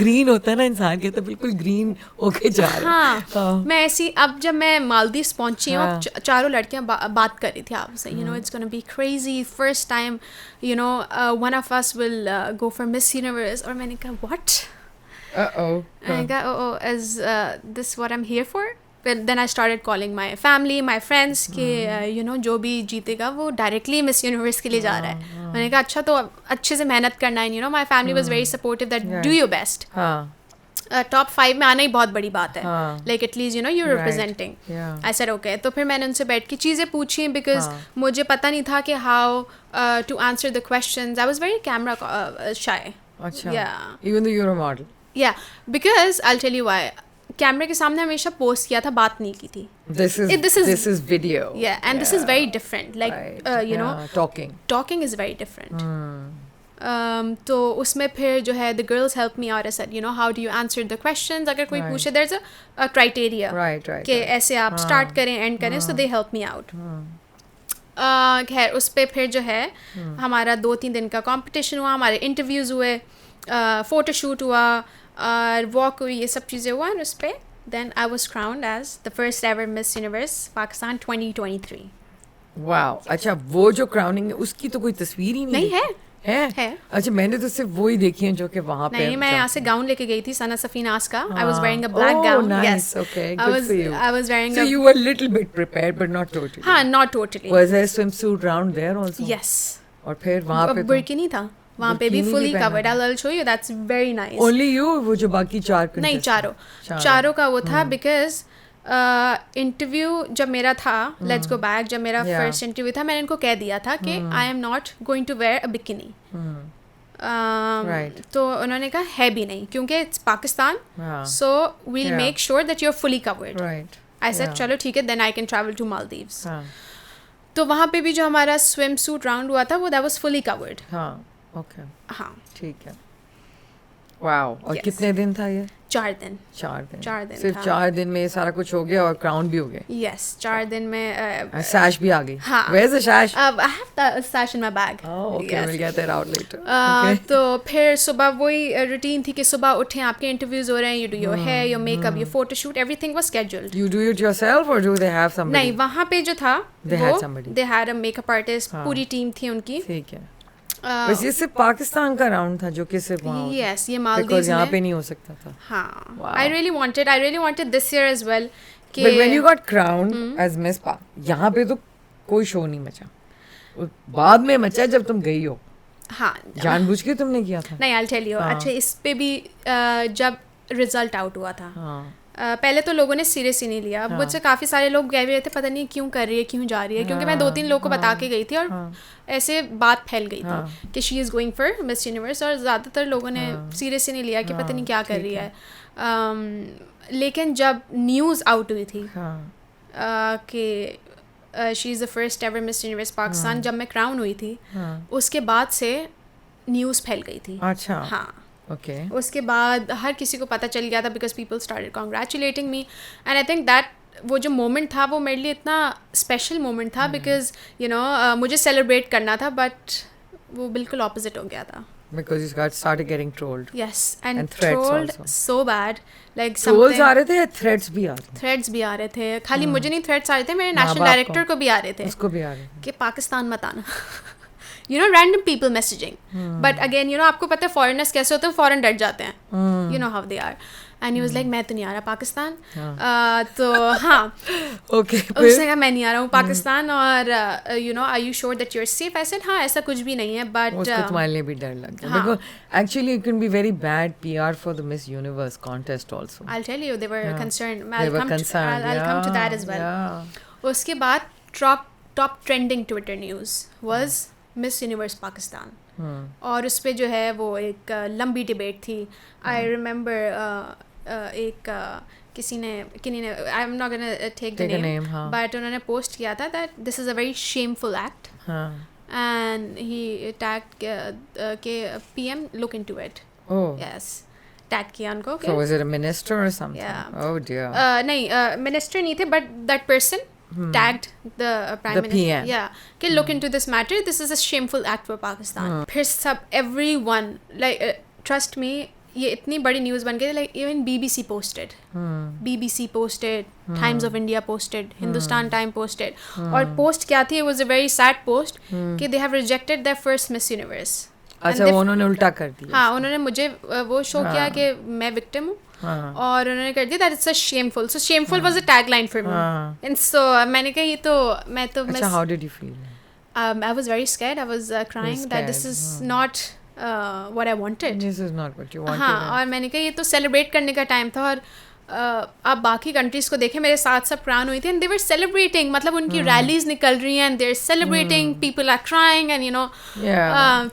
green होता है ना इंसान के, तो बिल्कुल ग्रीन होके जा रहे. मैं ऐसी, अब जब मैं मालदीव्स पहुंची हूँ, चारों लड़कियां बात कर रही थी आपसे, you know it's gonna be crazy, first time, you know, one of us will go for Miss Universe. और मैंने कहा what? मैंने कहा is this what I'm here for? Then I started calling my family, my friends कि you know जो भी जीतेगा वो डायरेक्टली मिस यूनिवर्स के लिए जा रहा है. मैंने कहा अच्छा, तो अच्छे से मेहनत करना है. you know my family was very supportive that do your best. Top 5 में आना ही बहुत बड़ी बात है, like at least you know you representing. I said okay. तो फिर मैंने उनसे बैठ के चीज़ें पूछी, बिकॉज मुझे पता नहीं था कि how to answer the questions. I was very camera shy. अच्छा, even though you are a model. Yeah, because I will tell you why. कैमरे के सामने हमेशा पोस्ट किया था, बात नहीं की थी. This is video. Yeah, and this is very different. Like you know, talking is very different. तो उसमें फिर जो है the girls help me out. I said, you know, how do you answer the questions? अगर कोई पूछे, there's a criteria. Right. कि ऐसे आप start करें, end करें, so they help me out. खैर उस पर फिर जो है हमारा 2-3 दिन का competition हुआ, हमारे interviews हुए, photoshoot हुआ, और walk हुई, ये सब चीज़ें हुआ. और उस पर then I was crowned as the first ever Miss Universe Pakistan 2023. Wow. अच्छा, वो जो crowning है उसकी तो कोई तस्वीर ही नहीं है. अच्छा, मैंने तो सिर्फ वो ही देखी है जो कि वहाँ पे. नहीं, मैं यहाँ से गाउन लेके गई थी सना सफीनास का. I was wearing a black gown. Nice. Yes. Okay. Good for you. I was wearing. So you were a little bit prepared, but not totally. हाँ, not totally. Was there a swimsuit round there also? Yes. और फिर वहाँ पे burkini था. वहाँ पे भी fully covered. I'll show you. That's very nice. Only you? वो जो बाकी 4 नहीं, चारों का वो था, because इंटरव्यू जब मेरा था, लेट्स गो बैक, जब मेरा फर्स्ट इंटरव्यू था, मैंने इनको कह दिया था कि I am not going to wear a bikini. तो उन्होंने कहा है भी नहीं, क्योंकि it's Pakistan, so we'll make sure that you are fully covered. I said चलो ठीक है, then I can travel to Maldives. तो वहाँ पे भी जो हमारा स्विम सूट राउंड हुआ था, वो दैट वाज फुली कवर्ड. हाँ, ठीक है. वाओ. और कितने दिन था ये? 4 दिन. सिर्फ 4 दिन में सारा कुछ हो गया और क्राउन भी हो गया. Yes, 4 दिन में sash भी आ गई. हाँ. Where's the sash? I have the sash in my bag. Oh, okay. Yes. We'll get that out later. तो फिर सुबह वही रूटीन थी कि सुबह उठे, आपके इंटरव्यूज हो रहे हैं, you do your hair, your makeup, your photo shoot, everything was scheduled. You do it yourself or do they have somebody? नहीं, वहाँ पे जो था, they had somebody. They had a makeup artist. पूरी टीम थी उनकी. ठीक है. बस ये सिर्फ पाकिस्तान का राउंड था जो कि सिर्फ वहाँ. Yes, ये मालदीव्स में. यहाँ पे नहीं हो सकता था. हाँ. Wow. I really wanted this year as well. But when you got crowned as Miss Pak, यहाँ पे तो कोई शो नहीं मचा. बाद में मचा जब तुम गई हो. हाँ. जानबूझ के तुमने किया था? नहीं, I'll tell you. अच्छा, इस पे भी जब रिजल्ट आउट हुआ था, पहले तो लोगों ने सीरियस ही नहीं लिया. मुझसे काफ़ी सारे लोग कह रहे थे पता नहीं क्यों कर रही है, क्यों जा रही है, क्योंकि मैं 2-3 लोगों को बता के गई थी और ऐसे बात फैल गई थी कि she is going for Miss universe, और ज़्यादातर लोगों ने सीरियस ही नहीं लिया कि पता नहीं क्या कर रही है. लेकिन जब न्यूज़ आउट हुई थी कि she is the first ever Miss universe Pakistan, जब मैं क्राउन हुई थी, उसके बाद से न्यूज़ फैल गई थी. अच्छा. हाँ. Okay. उसके बाद हर किसी को पता चल गया था, because people started congratulating me, and I think that वो जो मोमेंट था वो मेरे लिए इतना स्पेशल मोमेंट था, बिकॉज यू नो मुझे सेलिब्रेट करना था, बट वो बिल्कुल ऑपोजिट हो गया था. Because you started getting trolled. Yes, and trolled also. So bad. Like trolls आ रहे थे या threats भी आ रहे थे? Threats भी आ रहे थे. खाली मुझे नहीं threats आ रहे थे, मेरे नेशनल डायरेक्टर को भी आ रहे थे. उसको भी आ रहे थे. कि पाकिस्तान मत आना. You know, random people messaging. But again, you know, आपको पता है foreigners कैसे होते हैं, foreign डर जाते हैं. You know how they are. And he was like मैं तो नहीं आ रहा पाकिस्तान. तो हाँ, ओके, उसने कहा मैं नहीं आ रहा हूँ पाकिस्तान, और you know are you sure that you are safe? I said हाँ, ऐसा कुछ भी नहीं है, बट उसको तुम्हारे लिए भी डर लग गया, because actually it can be very bad PR for the miss Universe contest also. I'll tell you, they were concerned. They were concerned. I'll come to that as well. उसके बाद top trending Twitter news was Miss Universe Pakistan. और उस पे जो है वो एक लंबी डिबेट थी. आई रिमेंबर एक किसी ने I am not gonna take the name, but उन्होंने पोस्ट किया था that this is a very shameful act, and he tag के PM look into it. Yes, tag किया उनको. So was it a minister or something? Yeah. Oh dear. नहीं, minister नहीं थे, but that person tagged the prime the minister. PM. Yeah, okay, look into this matter. This is a shameful act for Pakistan. फिर सब everyone like trust me, ये इतनी बड़ी news बन गई. like even BBC posted, BBC posted, Times of India posted, Hindustan Time posted. और post क्या थी? It was a very sad post कि they have rejected their first Miss Universe. अच्छा, वो उन्होंने उल्टा कर दिया. हाँ, उन्होंने मुझे वो शो किया कि मैं विक्टिम हूँ, और उन्होंने कर दिया that it's a shameful. So shameful was a tagline for me, and so मैंने कहा ये तो मैं तो अच्छा, how did you feel? I was very scared. I was crying that this is not what I wanted. This is not what you wanted. हाँ, और मैंने कहा ये तो सेलिब्रेट करने का टाइम था. और आप बाकी कंट्रीज़ को देखें, मेरे साथ सब क्राउन हुई थी, एंड दे वर सेलिब्रेटिंग. मतलब उनकी रैलीज निकल रही हैं, and they are celebrating, people are crying, and you know.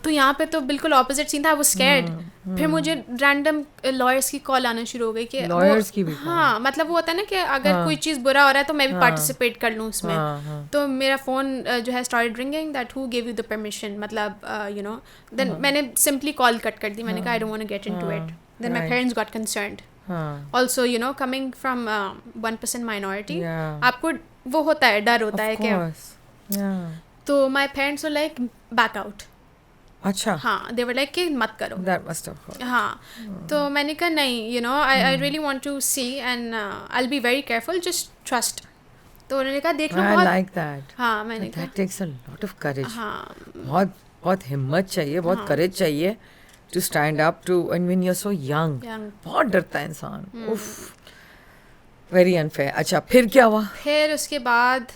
तो यहाँ पे तो बिल्कुल ऑपोजिट सीन था. I was scared. फिर मुझे रैंडम लॉयर्स की कॉल आना शुरू हो गई कि लॉयर्स की भी. हाँ, मतलब वो होता है ना कि अगर कोई चीज़ बुरा हो रहा है तो मैं भी पार्टिसिपेट कर लूँ उसमें. तो मेरा फ़ोन जो है started ringing that who give you the permission, मतलब यू नो. देन मैंने सिंपली कॉल कट कर दी. मैंने कहा I don't want to get into it. Then my parents got concerned. Also, you know, coming from 1% minority, आपको वो होता है, डर होता है कि. तो my parents were like back out. अच्छा. हाँ, they were like कि मत करो. That must have hurt. हाँ, तो मैंने कहा नहीं, you know, I really want to see, and I'll be very careful, just trust. तो उन्होंने कहा देख लो. I like that. हाँ, मैंने कहा that takes a lot of courage. हाँ, बहुत हिम्मत चाहिए, बहुत courage चाहिए to stand up to, and when you're so young. बहुत डरता है इंसान. Very unfair. अच्छा, फिर क्या हुआ? फिर उसके बाद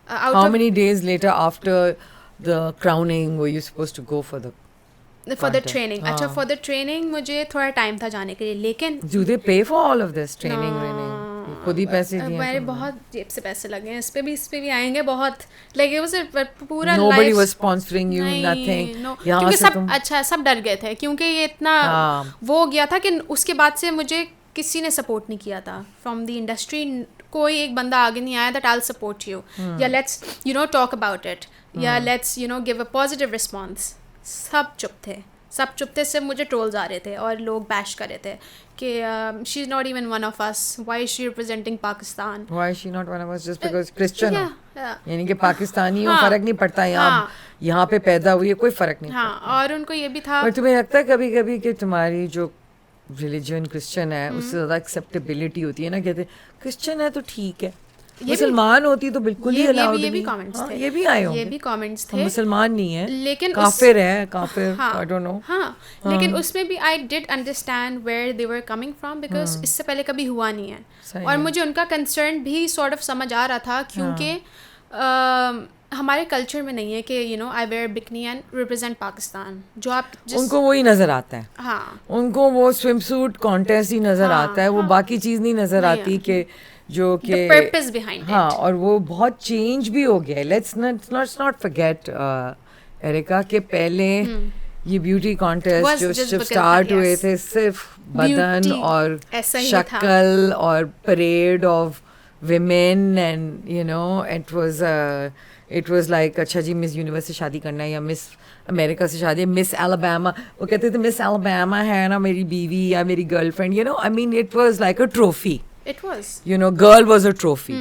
how many days later after the crowning were you supposed to go for the training? अच्छा, for the training मुझे थोड़ा टाइम था जाने के लिए, लेकिन do they pay for all of this training? खुद ही पैसे दिए? मेरे बहुत जेब से पैसे लगे हैं. इस पे भी आएंगे बहुत. like it was a पूरा nobody was sponsoring you, nothing. क्योंकि सब डर गए थे, क्योंकि ये इतना वो हो गया था कि उसके बाद से मुझे किसी ने सपोर्ट नहीं किया था फ्रॉम द इंडस्ट्री. कोई एक बंदा आगे नहीं आया that I will support you, या let's you know talk about it, या let's you know give a positive response. सब चुप थे. सिर्फ मुझे ट्रोल्स आ रहे थे और लोग बैश कर रहे थे कि she is not even one of us, why is she representing Pakistan, why is she not one of us just because Christian हो. यानी कि पाकिस्तानी हो, फर्क नहीं पड़ता. यहाँ पे पैदा हुई है, कोई फर्क नहीं. हाँ, और उनको ये भी था. पर तुम्हें लगता है कभी कभी कि तुम्हारी जो रिलीजन क्रिश्चियन है उससे ज़्यादा एक्सेप्टेबिलिटी होती है ना? कहते क्रिश्चियन है तो ठीक है, मुसलमान होती तो बिल्कुल ही अलाउड नहीं. ये भी कमेंट्स थे. ये भी आए होंगे. ये भी कमेंट्स थे. मुसलमान नहीं है, लेकिन काफिर है, काफिर. I don't know. हाँ, लेकिन उसमें भी I did understand where they were coming from, because इससे पहले कभी हुआ नहीं है. और मुझे उनका कंसर्न भी सॉर्ट ऑफ समझ आ रहा था, क्योंकि हमारे कल्चर में नहीं है कि you know I wear bikini and represent Pakistan. जो आप उनको वही नजर आता है. हाँ, उनको वो स्विम सूट कॉन्टेस्ट ही नजर आता है. वो बाकी चीज़ नहीं नजर आती कि जो कि पर्पस बिहाइंड. हाँ, और वो बहुत चेंज भी हो गया है. लेट्स नॉट फॉरगेट एरिका के पहले ये ब्यूटी कॉन्टेस्ट जो स्टार्ट हुए थे सिर्फ बदन और शक्ल और parade of women, and you no it was like अच्छा जी मिस यूनिवर्स से शादी करना है या मिस अमेरिका से शादी. मिस अलाबामा, वो कहते थे मिस अलाबामा है ना मेरी बीवी या मेरी girlfriend. You know, I mean it was like a trophy. It was. You know, girl was a trophy.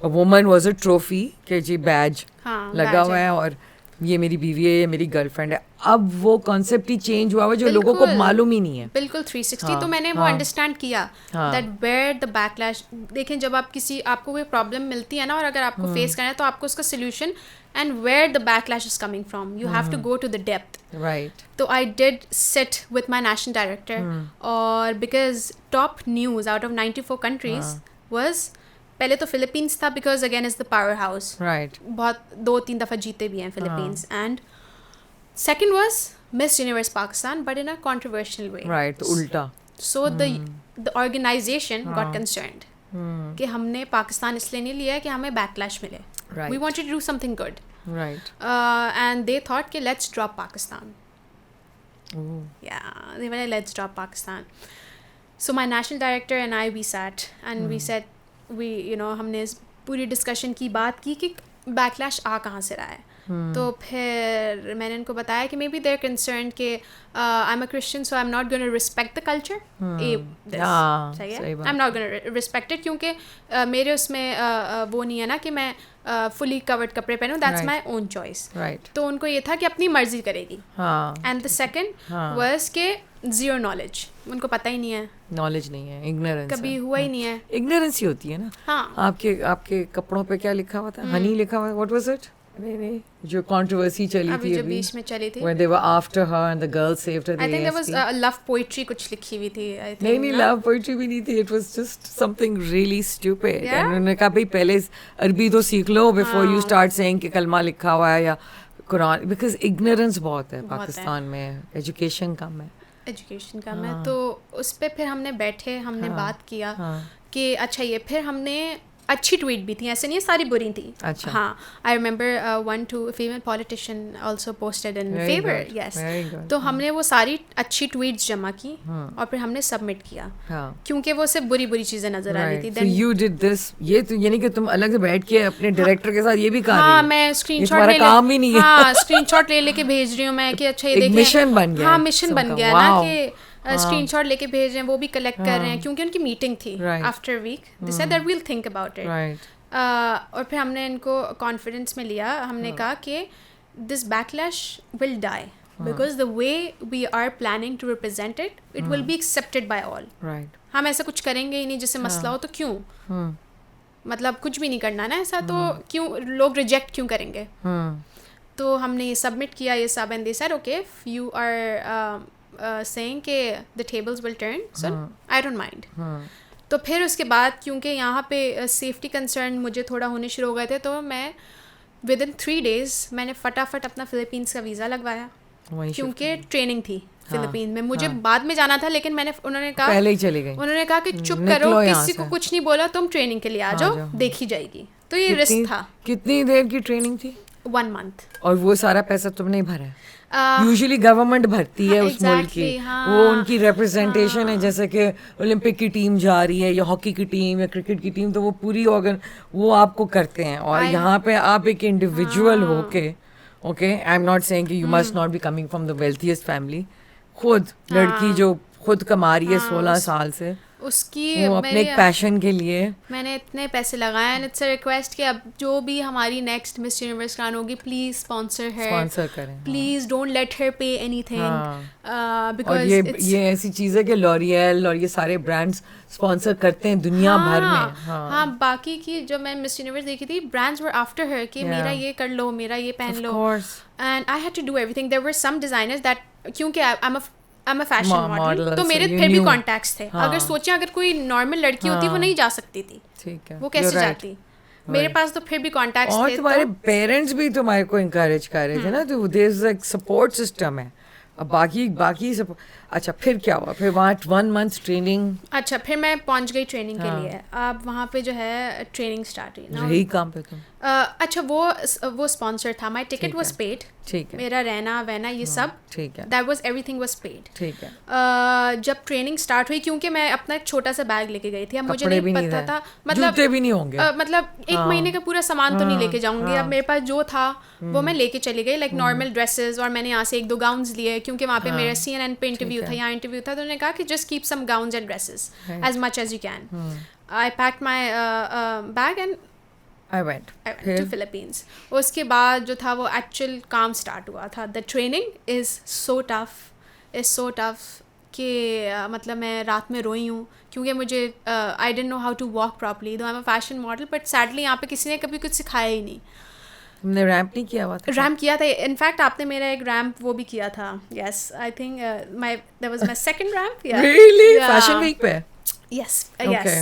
A woman was a trophy. कि जी बैज लगा हुआ है और ये मेरी बीवी है, ये मेरी गर्लफ्रेंड है. अब वो कॉन्सेप्ट ही चेंज हुआ है जो लोगों को मालूम ही नहीं है. बिल्कुल 360. तो मैंने वो अंडरस्टैंड किया दैट वेयर द बैकलैश. देखें जब आपको कोई प्रॉब्लम मिलती है ना और अगर आपको फेस करना है तो आपको उसका solution and where the backlash is coming from, you have to go to the depth. Right. So I did sit with my national director or because top news out of 94 countries was पहले तो Philippines था because again is the powerhouse. Right. बहुत 2-3 दफ़ा जीते भी हैं Philippines. And second was Miss Universe Pakistan but in a controversial way. Right. तो उल्टा. So the organization got concerned कि हमने पाकिस्तान इसलिए नहीं लिया है कि हमें बैकलैश मिले. Right. We wanted to do something good. Right. And they thought कि let's drop Pakistan. Ooh. Yeah, they were like, let's drop Pakistan. So my national director and I, we sat and we said, हमने इस पूरी discussion की बात की कि backlash आ कहाँ से रहा है. तो फिर मैंने उनको बताया कि मे बी देयर कंसर्न कि I am a Christian so I am not gonna respect the culture. सही है, आई am not gonna respect it क्योंकि मेरे उसमें वो नहीं है ना कि मैं फुली कवर्ड कपड़े पहनूं. That's my own choice. तो उनको ये था कि अपनी मर्जी करेगी. एंड द सेकंड वाज के जीरो नॉलेज. उनको पता ही नहीं है, नॉलेज नहीं है, इग्नोरेंस कभी हुआ ही नहीं है. इग्नोरेंस ही होती है ना. हाँ. आपके कपड़ों पे क्या लिखा हुआ था? हनी लिखा हुआ. What was it? नहीं जो कंट्रोवर्सी चली थी जो बीच में चली थी when they were after her and the girl saved her. I think there was love poetry कुछ लिखी हुई थी. I think नहीं love poetry भी नहीं थी. It was just something really stupid. And उन्होंने कहा भाई पहले अरबी तो सीख लो before you start saying कि कलमा लिखा हुआ है या कुरान. Because ignorance बहुत है पाकिस्तान में, education कम है. एजुकेशन कम है. तो उस पर फिर हमने बैठे, हमने बात किया कि अच्छा ये. फिर हमने अच्छी ट्वीट भी थी, ऐसे नहीं सारी बुरी थी. अच्छा. हाँ, I remember 1-2 female politician also posted in favour. Yes. तो हमने वो सारी अच्छी ट्वीट्स जमा की और फिर हमने सबमिट किया क्योंकि वो सिर्फ बुरी बुरी चीजें नजर आ रही थी. Then you did this. ये तो यानी कि तुम अलग से बैठ के अपने डायरेक्टर के साथ ये भी कर रही हो. हाँ, मैं स्क्रीनशॉट ले काम ही नहीं है. हाँ, स्क्रीनशॉट लेके भेज रही हूँ मैं कि अच्छा ये देखिए मिशन बन गया. हाँ, मिशन बन गया ना कि स्क्रीनशॉट लेके भेज रहे हैं, वो भी कलेक्ट कर रहे हैं क्योंकि उनकी मीटिंग थी after week. They said that we will think about it. और फिर हमने इनको कॉन्फिडेंस में लिया. हमने कहा कि this backlash will die because the way we are planning to represent it, it will be accepted by all. हम ऐसा कुछ करेंगे ही नहीं जिससे मसला हो, तो क्यों मतलब कुछ भी नहीं करना ना ऐसा, तो क्यों लोग रिजेक्ट क्यों करेंगे. तो हमने ये सबमिट किया ये सब and they said okay if you are saying कि the tables will turn so I don't mind. तो फिर उसके बाद क्योंकि यहाँ पे सेफ्टी कंसर्न मुझे थोड़ा होने शुरू हो गए थे, तो मैं विद इन 3 days मैंने फटाफट अपना फ़िलीपींस का वीज़ा लगवाया क्योंकि ट्रेनिंग थी फिलीपीन में. मुझे बाद में जाना था लेकिन उन्होंने कहा पहले ही चली गई. उन्होंने कहा कि चुप करो, किसी को कुछ नहीं बोला, तुम ट्रेनिंग के लिए आ जाओ, देखी जाएगी. तो ये रिस्क था. कितनी देर की ट्रेनिंग थी? 1 month. और वो सारा पैसा तुमने ही भरा है? यूजुअली गवर्नमेंट भरती है उस मुल्क की. वो उनकी रिप्रेजेंटेशन है. जैसे कि ओलंपिक की टीम जा रही है या हॉकी की टीम या क्रिकेट की टीम, तो वो पूरी वो आपको करते हैं. और यहाँ पे आप एक इंडिविजुअल होके, okay, I am not saying कि you must not be coming from the wealthiest family. खुद लड़की जो खुद कमा रही है 16 साल से, उसकी वो अपने पैशन के लिए मैंने इतने पैसे लगाए. एंड इट्स अ रिक्वेस्ट कि अब जो भी हमारी नेक्स्ट मिस यूनिवर्स क्राउन होगी, प्लीज स्पॉन्सर करें. Please don't let her pay anything because ये ऐसी चीज है कि लॉरियल और ये सारे ब्रांड्स स्पॉन्सर करते हैं दुनिया भर में. हाँ, बाकी की जो मैं मिस यूनिवर्स देखी थी, ब्रांड्स वर आफ्टर हर कि मेरा ये कर लो, मेरा ये पहन लो. And I had to do everything. There were some designers that क्योंकि I am a fashion model, तो मेरे फिर भी कॉन्टैक्ट्स थे. अगर सोचें अगर कोई नॉर्मल लड़की होती वो नहीं जा सकती थी. ठीक है, वो कैसे जाती? मेरे पास तो फिर भी कॉन्टैक्ट्स थे. और तुम्हारे पेरेंट्स भी तुम्हारे को इनकरेज कर रहे थे ना, तो देयर इज एक सपोर्ट सिस्टम है. अब बाकी सब. अच्छा, फिर क्या हुआ? फिर वहाँ 1 month ट्रेनिंग. अच्छा, फिर मैं पहुँच गई ट्रेनिंग के लिए. अब वहाँ पे जो है ट्रेनिंग स्टार्ट हुई ना. रही काम पे तुम? अच्छा, वो स्पॉन्सर था. My ticket was paid. ठीक है. मेरा रहना वहना ये सब, ठीक है, that was everything was paid. ठीक है. जब ट्रेनिंग स्टार्ट हुई, क्योंकि मैं अपना एक छोटा सा बैग लेके गई थी, अब मुझे नहीं पता था, मतलब जूते भी नहीं होंगे, मतलब 1 महीने का पूरा सामान तो नहीं लेके जाऊंगी. अब मेरे पास जो था वो मैं लेके चली गई, लाइक नॉर्मल ड्रेसेस, और मैंने यहाँ से 1-2 गाउन्स लिए क्योंकि वहाँ पे मेरा CNN पे इंटरव्यू था, यहाँ इंटरव्यू था. तो उन्होंने कहा कि just keep some gowns and dresses as much as you can. I packed my bag and I went to Philippines. उसके बाद जो था वो actual काम start हुआ था. The training is so tough कि मतलब मैं रात में रोई हूँ क्योंकि मुझे I didn't know how to walk properly. Though I'm a fashion model, but sadly यहाँ पे किसी ने कभी कुछ सिखाया ही नहीं. तुमने रैम्प नहीं किया हुआ था? रैम्प किया था. इनफैक्ट आपने मेरा एक रैम्प वो भी किया था. Yes, I think that was my second ramp. Yeah. Really? Fashion week पे? Yes. Okay.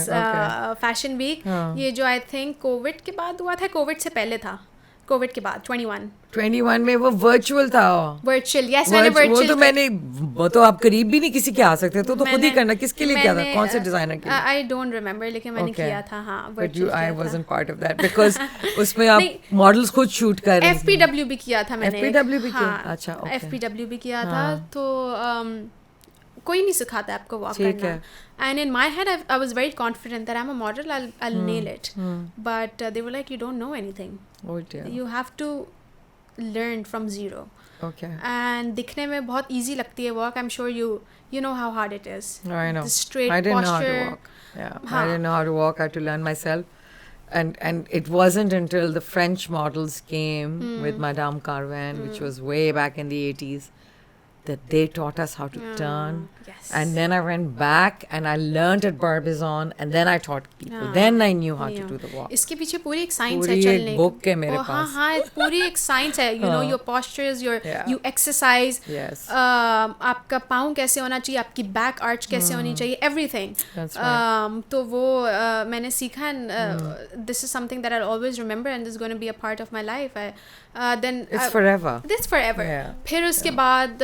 Fashion week. ये जो I think कोविड के बाद हुआ था, कोविड से पहले था. कोविड के बाद 21 में वो वर्चुअल था. वर्चुअल. यस, मैंने वर्चुअल. वो तो आप करीब भी नहीं किसी के आ सकते तो खुद ही करना. किसके लिए किया था? कौन से डिजाइनर के लिए? आई डोंट रिमेंबर, लेकिन मैंने किया था. हाँ, virtual. But I wasn't part of that because उसमें आप मॉडल्स खुद शूट कर रहे थे. FPW भी किया था मैंने. FPW भी किया? अच्छा, ओके. FPW भी किया था. तो कोई नहीं सिखाता आपको वॉक करना. And in my head, I was very confident that I'm a model, I'll nail it. But they were like, you don't know anything. Oh dear. You have to learn from zero. Okay. And दिखने में बहुत easy लगती है walk. I'm sure you know how hard it is. I know. The straight I didn't posture. know how to walk. Yeah. I didn't know how to walk. I had to learn myself. And it wasn't until the French models came with Madame Carven, which was way back in the 80s, that they taught us how to turn. Yes. And then I went back and I learned at Barbizon and then I taught people. Then I knew how to do the walk. इसके पीछे पूरी एक science है चलने की. पूरी एक book है मेरे पास. हाँ, पूरी एक साइंस है. You know your postures, you exercise. Yes. आपका पाँव कैसे होना चाहिए, आपकी back arch कैसे होनी चाहिए, everything. That's right. तो वो मैंने सीखा and this is something that I'll always remember and this is going to be a part of my life. Then it's forever. That's forever. Yeah. फिर उसके बाद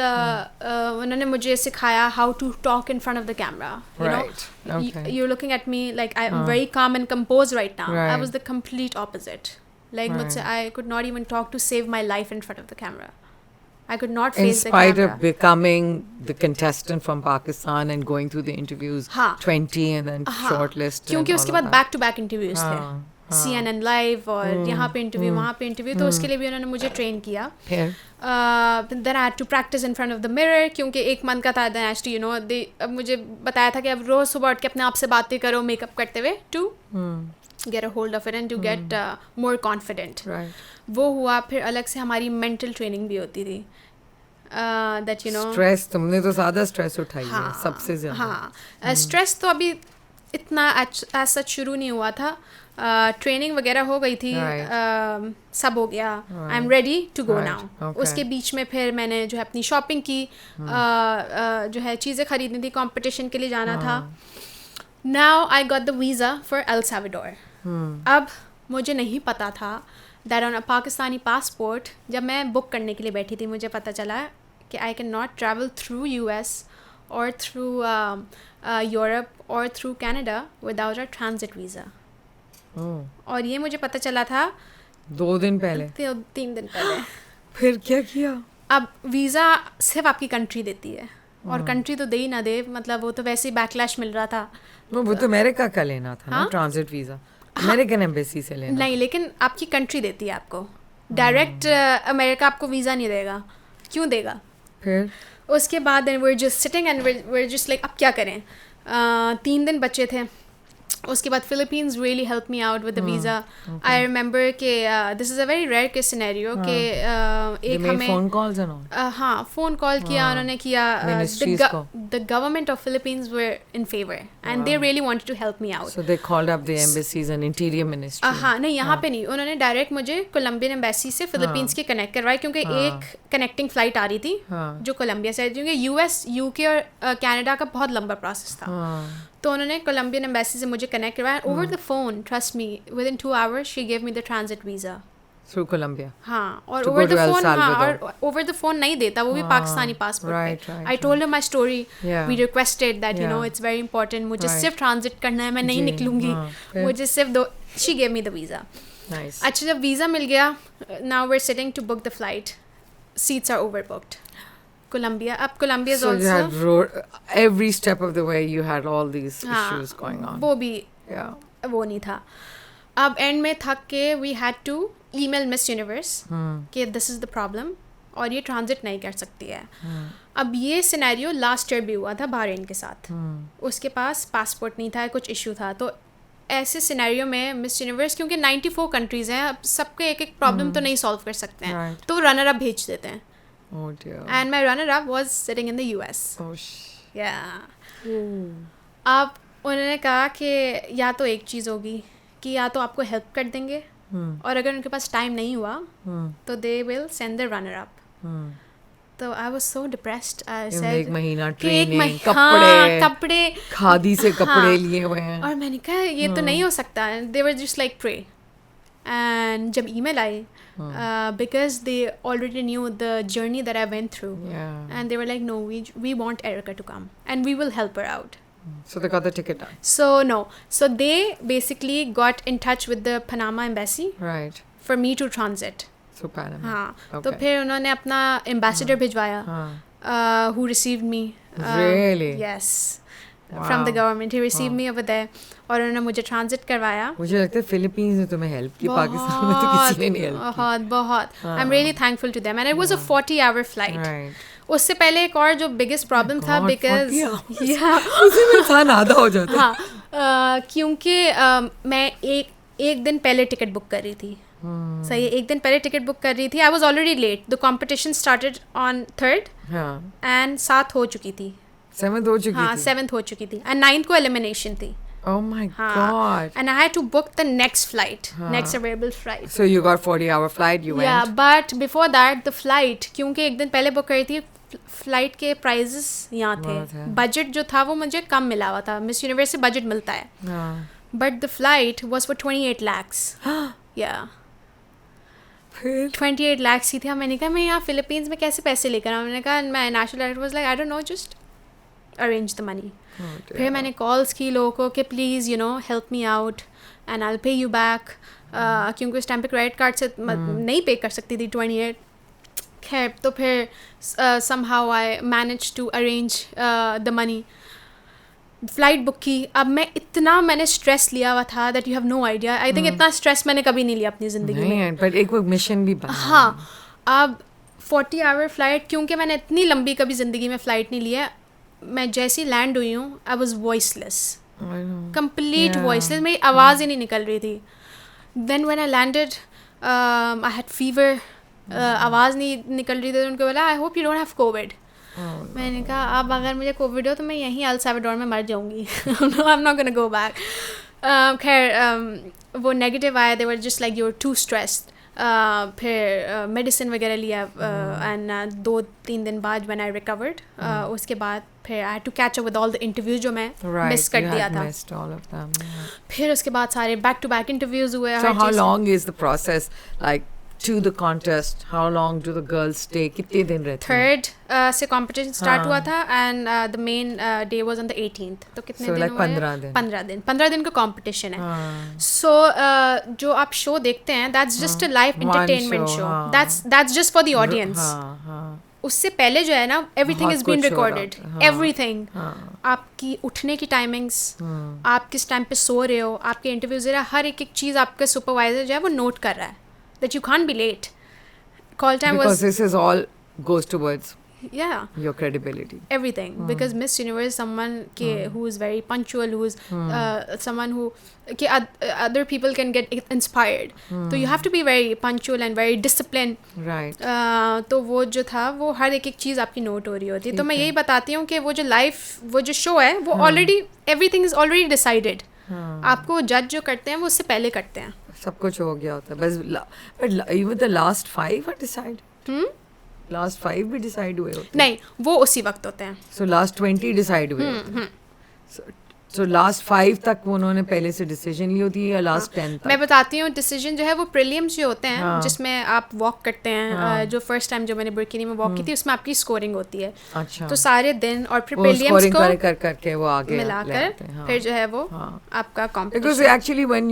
उन्होंने मुझे सिखाया how to talk in front of the camera. You know, you're looking at me like I'm very calm and composed right now. I was the complete opposite. Like मुझसे I could not even talk to save my life in front of the camera. I could not face the camera. In spite of becoming the contestant from Pakistan and going through the interviews, 20 and then shortlist. क्योंकि उसके बाद back to back interviews थे. CNN Live और यहाँ पे interview वहाँ पे interview. तो उसके लिए भी उन्होंने मुझे ट्रेन किया. Then I had to practice in front of the mirror क्योंकि एक मंथ का था. Then actually you know अब मुझे बताया था कि अब रोज़ सुबह उठ के अपने आप से बातें करो मेकअप करते हुए to get a hold of it and to get more confident. वो हुआ. फिर अलग से हमारी मेंटल ट्रेनिंग भी होती थी. That you know stress. तुमने तो ज़्यादा स्ट्रेस उठाई है सबसे ज़्यादा. हाँ, स्ट्रेस तो अभी इतना ऐसा शुरू नहीं हुआ था. ट्रेनिंग वगैरह हो गई थी. सब हो गया. I am ready to go now. उसके बीच में फिर मैंने जो है अपनी शॉपिंग की. जो है चीज़ें खरीदनी थी. कंपटीशन के लिए जाना था. Now I got the visa for El Salvador. अब मुझे नहीं पता था that on a Pakistani passport. जब मैं बुक करने के लिए बैठी थी मुझे पता चला कि I can not travel through US और थ्रू यूरोप और through Canada without a transit visa. और ये मुझे पता चला था 2 दिन पहले. 3 दिन पहले. फिर क्या किया? अब वीज़ा सिर्फ आपकी कंट्री देती है और कंट्री तो दे ही ना दे. मतलब वो तो वैसे ही बैकलैश मिल रहा था. वो तो अमेरिका का लेना था ना ट्रांजिट वीज़ा. अमेरिकन एम्बेसी से लेना. नहीं, लेकिन आपकी कंट्री देती है आपको. डायरेक्ट अमेरिका आपको वीज़ा नहीं देगा. क्यों देगा? फिर उसके बाद we are just sitting and we are just like अब क्या करें. 3 दिन बचे थे. उसके बाद Philippines really help me out with the visa. I remember कि this is a very rare case scenario कि एक हमें फ़ोन कॉल्स हैं. हाँ, फ़ोन कॉल किया उन्होंने किया. The government of Philippines were in favour and they really wanted to help me out. So they called up the embassies and interior ministry. हाँ, नहीं यहाँ पे नहीं. उन्होंने डायरेक्ट मुझे कोलंबियन एम्बेसी से फिलीपींस के कनेक्ट करवाया क्योंकि एक कनेक्टिंग फ़्लाइट आ रही थी जो कोलंबिया से. क्योंकि US UK और कनाडा का बहुत लंबा प्रोसेस था. तो उन्होंने कोलंबियन एम्बेसी से मुझे कनेक्ट करवाया. Over the phone, trust me, within 2 hours she gave me the transit visa through Colombia. हाँ, और ओवर द फोन. हाँ, और ओवर द फोन नहीं देता, वो भी पाकिस्तानी पासपोर्ट पे. I told him my story. We requested that you know it's very important. मुझे सिर्फ ट्रांजिट करना है, मैं नहीं निकलूंगी. मुझे सिर्फ दो. She gave me the visa. अच्छा, जब वीज़ा मिल गया, now we are sitting to book the flight. Seats are over booked. Colombia. Up Colombia is also. You had every step of the way. You had all these issues going on. वो भी वो नहीं था. अब and में थक के we had to email Miss Universe कि this is the problem और ये ट्रांजिट नहीं कर सकती है. अब ये सिनेरियो लास्ट ईयर भी हुआ था बहरीन के साथ. उसके पास पासपोर्ट नहीं था, कुछ इशू था. तो ऐसे सिनेरियो में मिस यूनिवर्स, क्योंकि 94 कंट्रीज हैं, अब सबके एक एक प्रॉब्लम तो नहीं सॉल्व कर सकते हैं, तो रनर अप भेज देते हैं. And my runner up was sitting in the US. अब उन्होंने कहा कि या तो एक चीज़ होगी कि या तो आपको हेल्प कर देंगे, और अगर उनके पास टाइम नहीं हुआ तो they will send the runner up. तो I was so depressed. I said एक महीना कि ट्रेनिंग, कपड़े खादी से कपड़े लिए हुए हैं. और मैंने कहा ये तो नहीं हो सकता. They were just like pray. And जब ईमेल आई, because they already knew the journey that I went through, and they were like, no, we want Erica to come and we will help her out. So they got the ticket done. So they basically got in touch with the Panama embassy, right, for me to transit. So Panama. हाँ. Okay. तो फिर उन्होंने अपना ambassador भिजवाया, who received me. Really? Yes. From the government. He received me over there. और उन्होंने मुझे transit करवाया. मुझे लगता है फिलीपींस ने तुम्हें हेल्प की, पाकिस्तान में तो किसी ने नहीं हेल्प की. बहुत. I'm really thankful to them. And it was a 40-hour flight. Right. उससे पहले एक और जो बिगेस्ट प्रॉब्लम था, बिकॉज उसी में इंसान आधा हो जाता. हाँ, क्योंकि मैं एक दिन पहले टिकट बुक कर रही थी. सही है, एक दिन पहले टिकट बुक कर रही थी. I was already late. The competition started on 3rd and 7th हो चुकी थी. 7th हो चुकी थी. हाँ, 7th हो चुकी थी एंड 9th को एलिमिनेशन थी. Oh my God. And I had to book the next flight, next available flight. So you got 40-hour flight, you went? Yeah, but before that, the flight, क्योंकि एक दिन पहले book करी थी, flight के prices यहाँ थे. बजट जो था वो मुझे कम मिला हुआ था. मिस यूनिवर्स से बजट मिलता है. But the flight was for 28 lakhs. Yeah. 28 lakhs ही थी. मैंने कहा मैं यहाँ फिलीपींस में कैसे पैसे लेकर आऊँ. मैंने कहा my national director was like, I don't know, just arrange the money. फिर मैंने कॉल्स की लोगों को कि please help me out and I will pay you back, क्योंकि उस टाइम पे क्रेडिट कार्ड से नहीं पे कर सकती थी 28. खैर, तो फिर somehow I managed to arrange the money. Flight book की. अब मैंने स्ट्रेस लिया हुआ था that you have no idea. I think इतना स्ट्रेस मैंने कभी नहीं लिया अपनी ज़िंदगी में. बट एक मिशन भी बना. हाँ. अब 40-hour फ्लाइट, क्योंकि मैंने इतनी लंबी कभी ज़िंदगी में फ़्लाइट नहीं लिया. मैं जैसी लैंड हुई हूँ, I was voiceless, complete voiceless. मेरी आवाज़ ही नहीं निकल रही थी. Then when I landed, I had fever, आवाज़ नहीं निकल रही थी. उनको बोला I hope you don't have Covid. मैंने कहा अब अगर मुझे कोविड हो तो मैं यहीं अल सल्वाडोर में मर जाऊँगी. I am not gonna go back. खैर, वो नेगेटिव आया. They were just like you are too stressed. फिर मेडिसिन वगैरह लिया एंड 2-3 दिन बाद व्हेन आई रिकवर्ड, उसके बाद फिर I had to catch up with all the interviews जो मैं मिस कर दिया था. फिर उसके बाद सारे बैक टू बैक इंटरव्यूज हुए. So how long is the process like to the contest? How long do the girls stay? कितने दिन रहते हैं? 3rd से competition start हुआ था and the main day was on the 18th. तो कितने दिन हुए? 15 दिन का competition है. So जो आप शो देखते हैं, that's just a live entertainment show. That's just for the audience. उससे पहले जो है ना, everything is being recorded. Everything. आपकी उठने की टाइमिंग्स, आप किस टाइम पे सो रहे हो, आपके इंटरव्यूज दे रहा है, हर एक चीज़ आपका सुपरवाइजर जो है वो नोट कर रहा है. That you can't be late. Call time because this is all goes towards your credibility. Everything. Because Miss Universe is someone who is very punctual, who is someone who other people can get inspired. So you have to be very punctual and very disciplined. Right. तो वो जो था वो हर एक चीज़ आपकी note हो रही होती है. तो मैं यही बताती हूँ कि वो जो शो है वो already everything is already decided. आपको जज जो करते हैं वो उससे पहले करते हैं. सब कुछ हो गया होता है बस. But even the last 5 are decided. Last 5 भी डिसाइड हुए होते हैं? नहीं, वो उसी वक्त होते हैं. So last 20 डिसाइड हुए होते हैं. So last 5 तक उन्होंने पहले से डिसीजन ली होती है या last 10 तक? मैं बताती हूँ. डिसीजन जो है वो प्रीलिम्स जो होते हैं, जिसमें आप वॉक करते हैं. जो फर्स्ट टाइम जो मैंने बुर्किनी में वॉक की थी, उसमें आपकी स्कोरिंग होती है. अच्छा. तो सारे दिन और फिर प्रीलिम्स को करके वो आगे मिलाकर फिर जो है वो आपका competition. Because actually when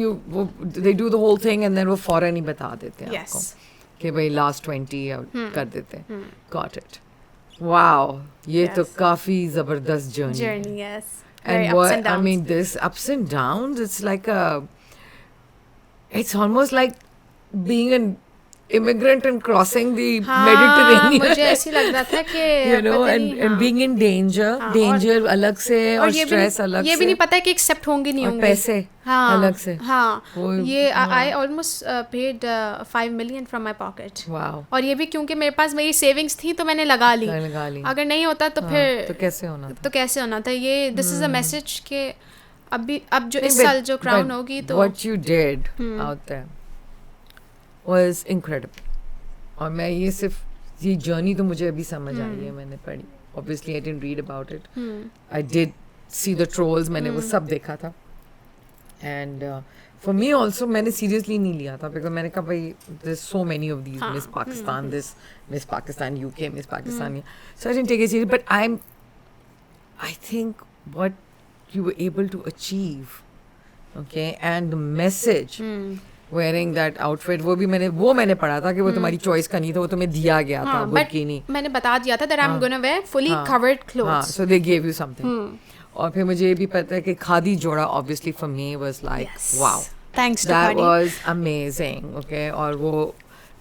they do the whole thing and then वो फौरन ही बता देते हैं आपको कि भाई last 20 कर देते हैं. Got it. Wow. ये तो काफी जबरदस्त journey. Yes. And what I mean, this ups and downs, it's like it's almost like being immigrant and crossing the हाँ, Mediterranean. मुझे ऐसी लग रहा था कि you know, and being in danger, danger अलग से और stress अलग से. ये भी नहीं पता है कि accept होंगे नहीं होंगे. पैसे अलग से. हाँ, ये I almost paid 5 million from my pocket. Wow. और ये भी क्योंकि मेरे पास मेरी savings थी तो मैंने लगा ली. अगर नहीं होता तो फिर तो कैसे होना था. ये this is a message कि अब जो इस साल जो crown होगी तो what you did out there was incredible. और मैं ये जर्नी तो मुझे अभी समझ आई है. मैंने पढ़ी, obviously I didn't read about it. I did see the trolls, मैंने वो सब देखा था. And for me also मैंने seriously नहीं लिया था because मैंने कहा भाई there's so many of these Miss Pakistan this Miss Pakistan UK Miss Pakistan so I didn't take it seriously. But I think what you were able to achieve, okay, and the message wearing that outfit, वो मैंने पढ़ा था कि वो तुम्हारी choice का नहीं था, वो तुम्हें दिया गया था बुर्किनी. मैंने बता दिया था that I'm gonna wear fully covered clothes. So they gave you something. और फिर मुझे ये भी पता है कि खादी जोड़ा obviously for me was like wow. Thanks to that Khadi. was amazing. Okay, और वो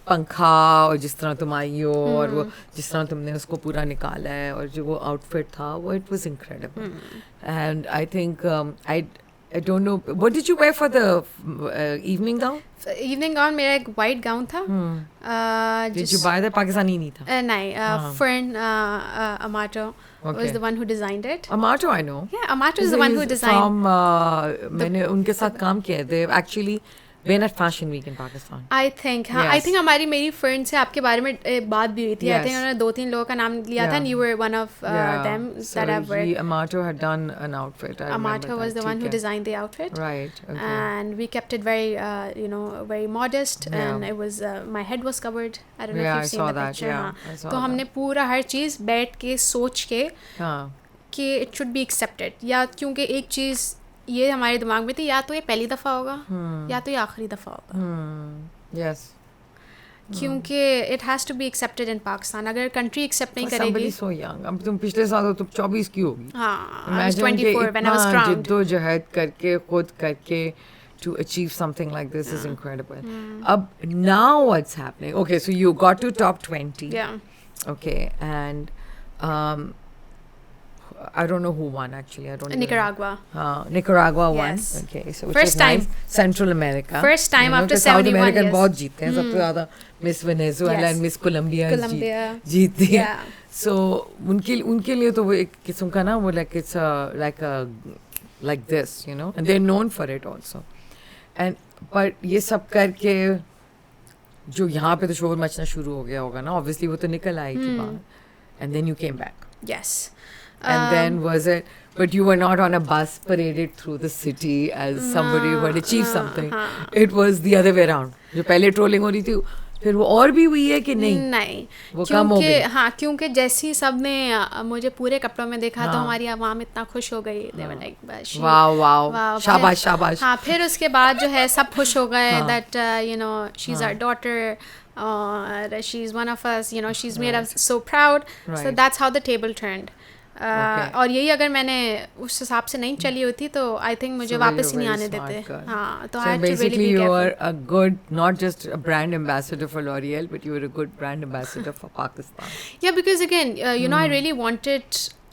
पंखा और जिस तरह तुम आई हो और वो जिस तरह तुमने उसको पूरा निकाला है और जो वो आउटफिट था वो it was incredible. And I think I don't know, what did you wear for the evening gown? Evening gown मेरा एक white gown था. Did you buy that? Pakistani नहीं था. नहीं, Fern Amato was the one who designed it. Amato I know. Yeah, Amato is the one who designed. मैंने उनके साथ काम किया है. They actually been at Fashion Week in Pakistan. I think, हाँ, I think मेरी friend से आपके बारे में बात भी हुई थी. I think उन्होंने 2-3 लोगों का नाम लिया था and you were one of them that I've worked. Amato had done an outfit. Amato was the one who designed the outfit. Right. Okay. And we kept it very, very modest and it was, my head was covered. I don't know if you've seen the picture. I saw तो हमने पूरा हर चीज़ बैठ के सोच के कि it should be accepted. या क्योंकि एक चीज़ ये हमारे दिमाग में थी, या तो ये पहली दफ़ा होगा या तो ये आखिरी दफ़ा होगा. Yes. क्योंकि it has to be accepted in Pakistan. अगर country accept नहीं करेगी. Somebody so young. अब तुम पिछले साल तो 24 की होगी. हाँ. I was 24 when I was crowned. जिद्दोजहद करके खुद करके to achieve something like this is incredible. Ab now what's happening? Okay, so you got to top 20. Yeah. Okay, and I don't know who won actually. I don't. Nicaragua. Nicaragua won. Yes. Okay, so which first is time. Nice. Central America. First time after 71 South American years. बहुत जीते हैं. सबसे ज़्यादा Miss Venezuela and Miss Colombia जीती हैं. Yeah. So उनके लिए तो वो एक किस्म का ना वो like it's like this, you know, and they're known for it also. And but ये सब करके जो यहाँ पे तो शोर मचना शुरू हो गया होगा ना. Obviously वो तो निकल आई थी बाहर. And then you came back. Yes. And then was it, but you were not on a bus paraded through the city as somebody who had achieved something. It was the other way around. जो पहले trolling हो रही थी फिर वो और भी हुई है कि नहीं वो कम हो गई. हाँ, क्योंकि जैसे ही सब ने मुझे पूरे कपड़ों में देखा तो हमारी आवाम इतना खुश हो गई. They were like, वाह शाबाश. हाँ, फिर उसके बाद जो है सब खुश हो गए that she's our daughter or she's one of us, she's made us so proud. So that's how the table turned. और यही अगर मैंने उस हिसाब से नहीं चली होती तो आई थिंक मुझे वापस ही नहीं आने देते. हाँ, तो so basically you are a good, not just a brand ambassador for L'Oreal, but you were a good brand ambassador for Pakistan. Yeah, because again, I really wanted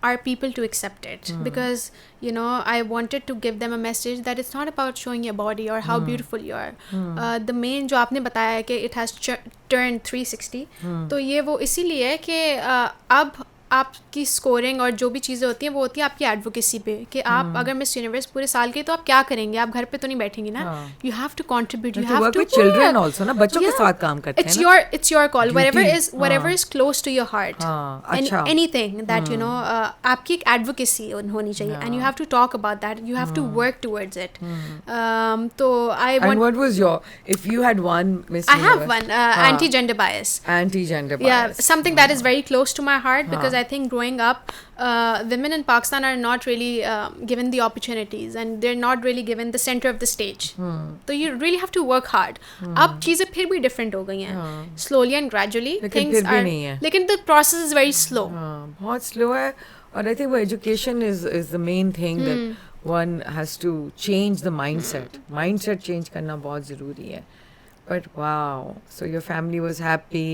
our people to accept it because I wanted to give them a message that it's not about showing your body or how beautiful you are. The main जो आपने बताया है कि it has turned 360, तो ये वो इसीलिए है कि अब आपकी स्कोरिंग और जो भी चीज़ें होती हैं वो होती है आपकी एडवोकेसी पे कि आप अगर मिस यूनिवर्स पूरे साल के तो आप क्या करेंगे. आप घर पे तो नहीं बैठेंगी ना. You have to contribute. You have to children also ना, बच्चों के साथ काम करते हैं ना. It's your call. wherever is close to your heart. Anything that आपकी एक एडवोकेसी होनी चाहिए and you have to talk about that. You have to work towards it. तो and what was your, if you had one Miss Universe? I have one anti-gender bias. Yeah, something that is very close to my heart because I think growing up, women in Pakistan are not really given the opportunities and they're not really given the center of the stage. So you really have to work hard. अब चीज़ें फिर भी different हो गई हैं. Slowly and gradually things are. लेकिन the process is very slow. बहुत slow है. और I think education is the main thing that one has to change the mindset. Mindset change करना बहुत ज़रूरी है. But wow, so your family was happy.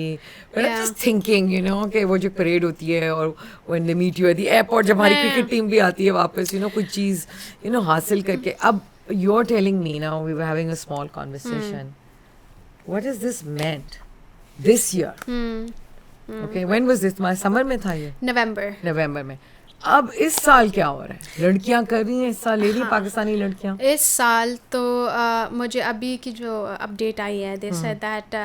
But I'm Yeah. just thinking, you know, कि वो जो parade होती है और when they meet you at the airport, जब हमारी cricket team भी आती है वापस, you know, कुछ चीज़, you know, हासिल करके. अब you're telling me now, we were having a small conversation. What has this meant this year? Okay, when was this? My summer में था ये? November में. अब इस साल क्या हो रहा है? लड़कियां कर रही हैं इस साल, ले रही हैं पाकिस्तानी लड़कियां? इस साल तो मुझे अभी की जो अपडेट आई है, they said that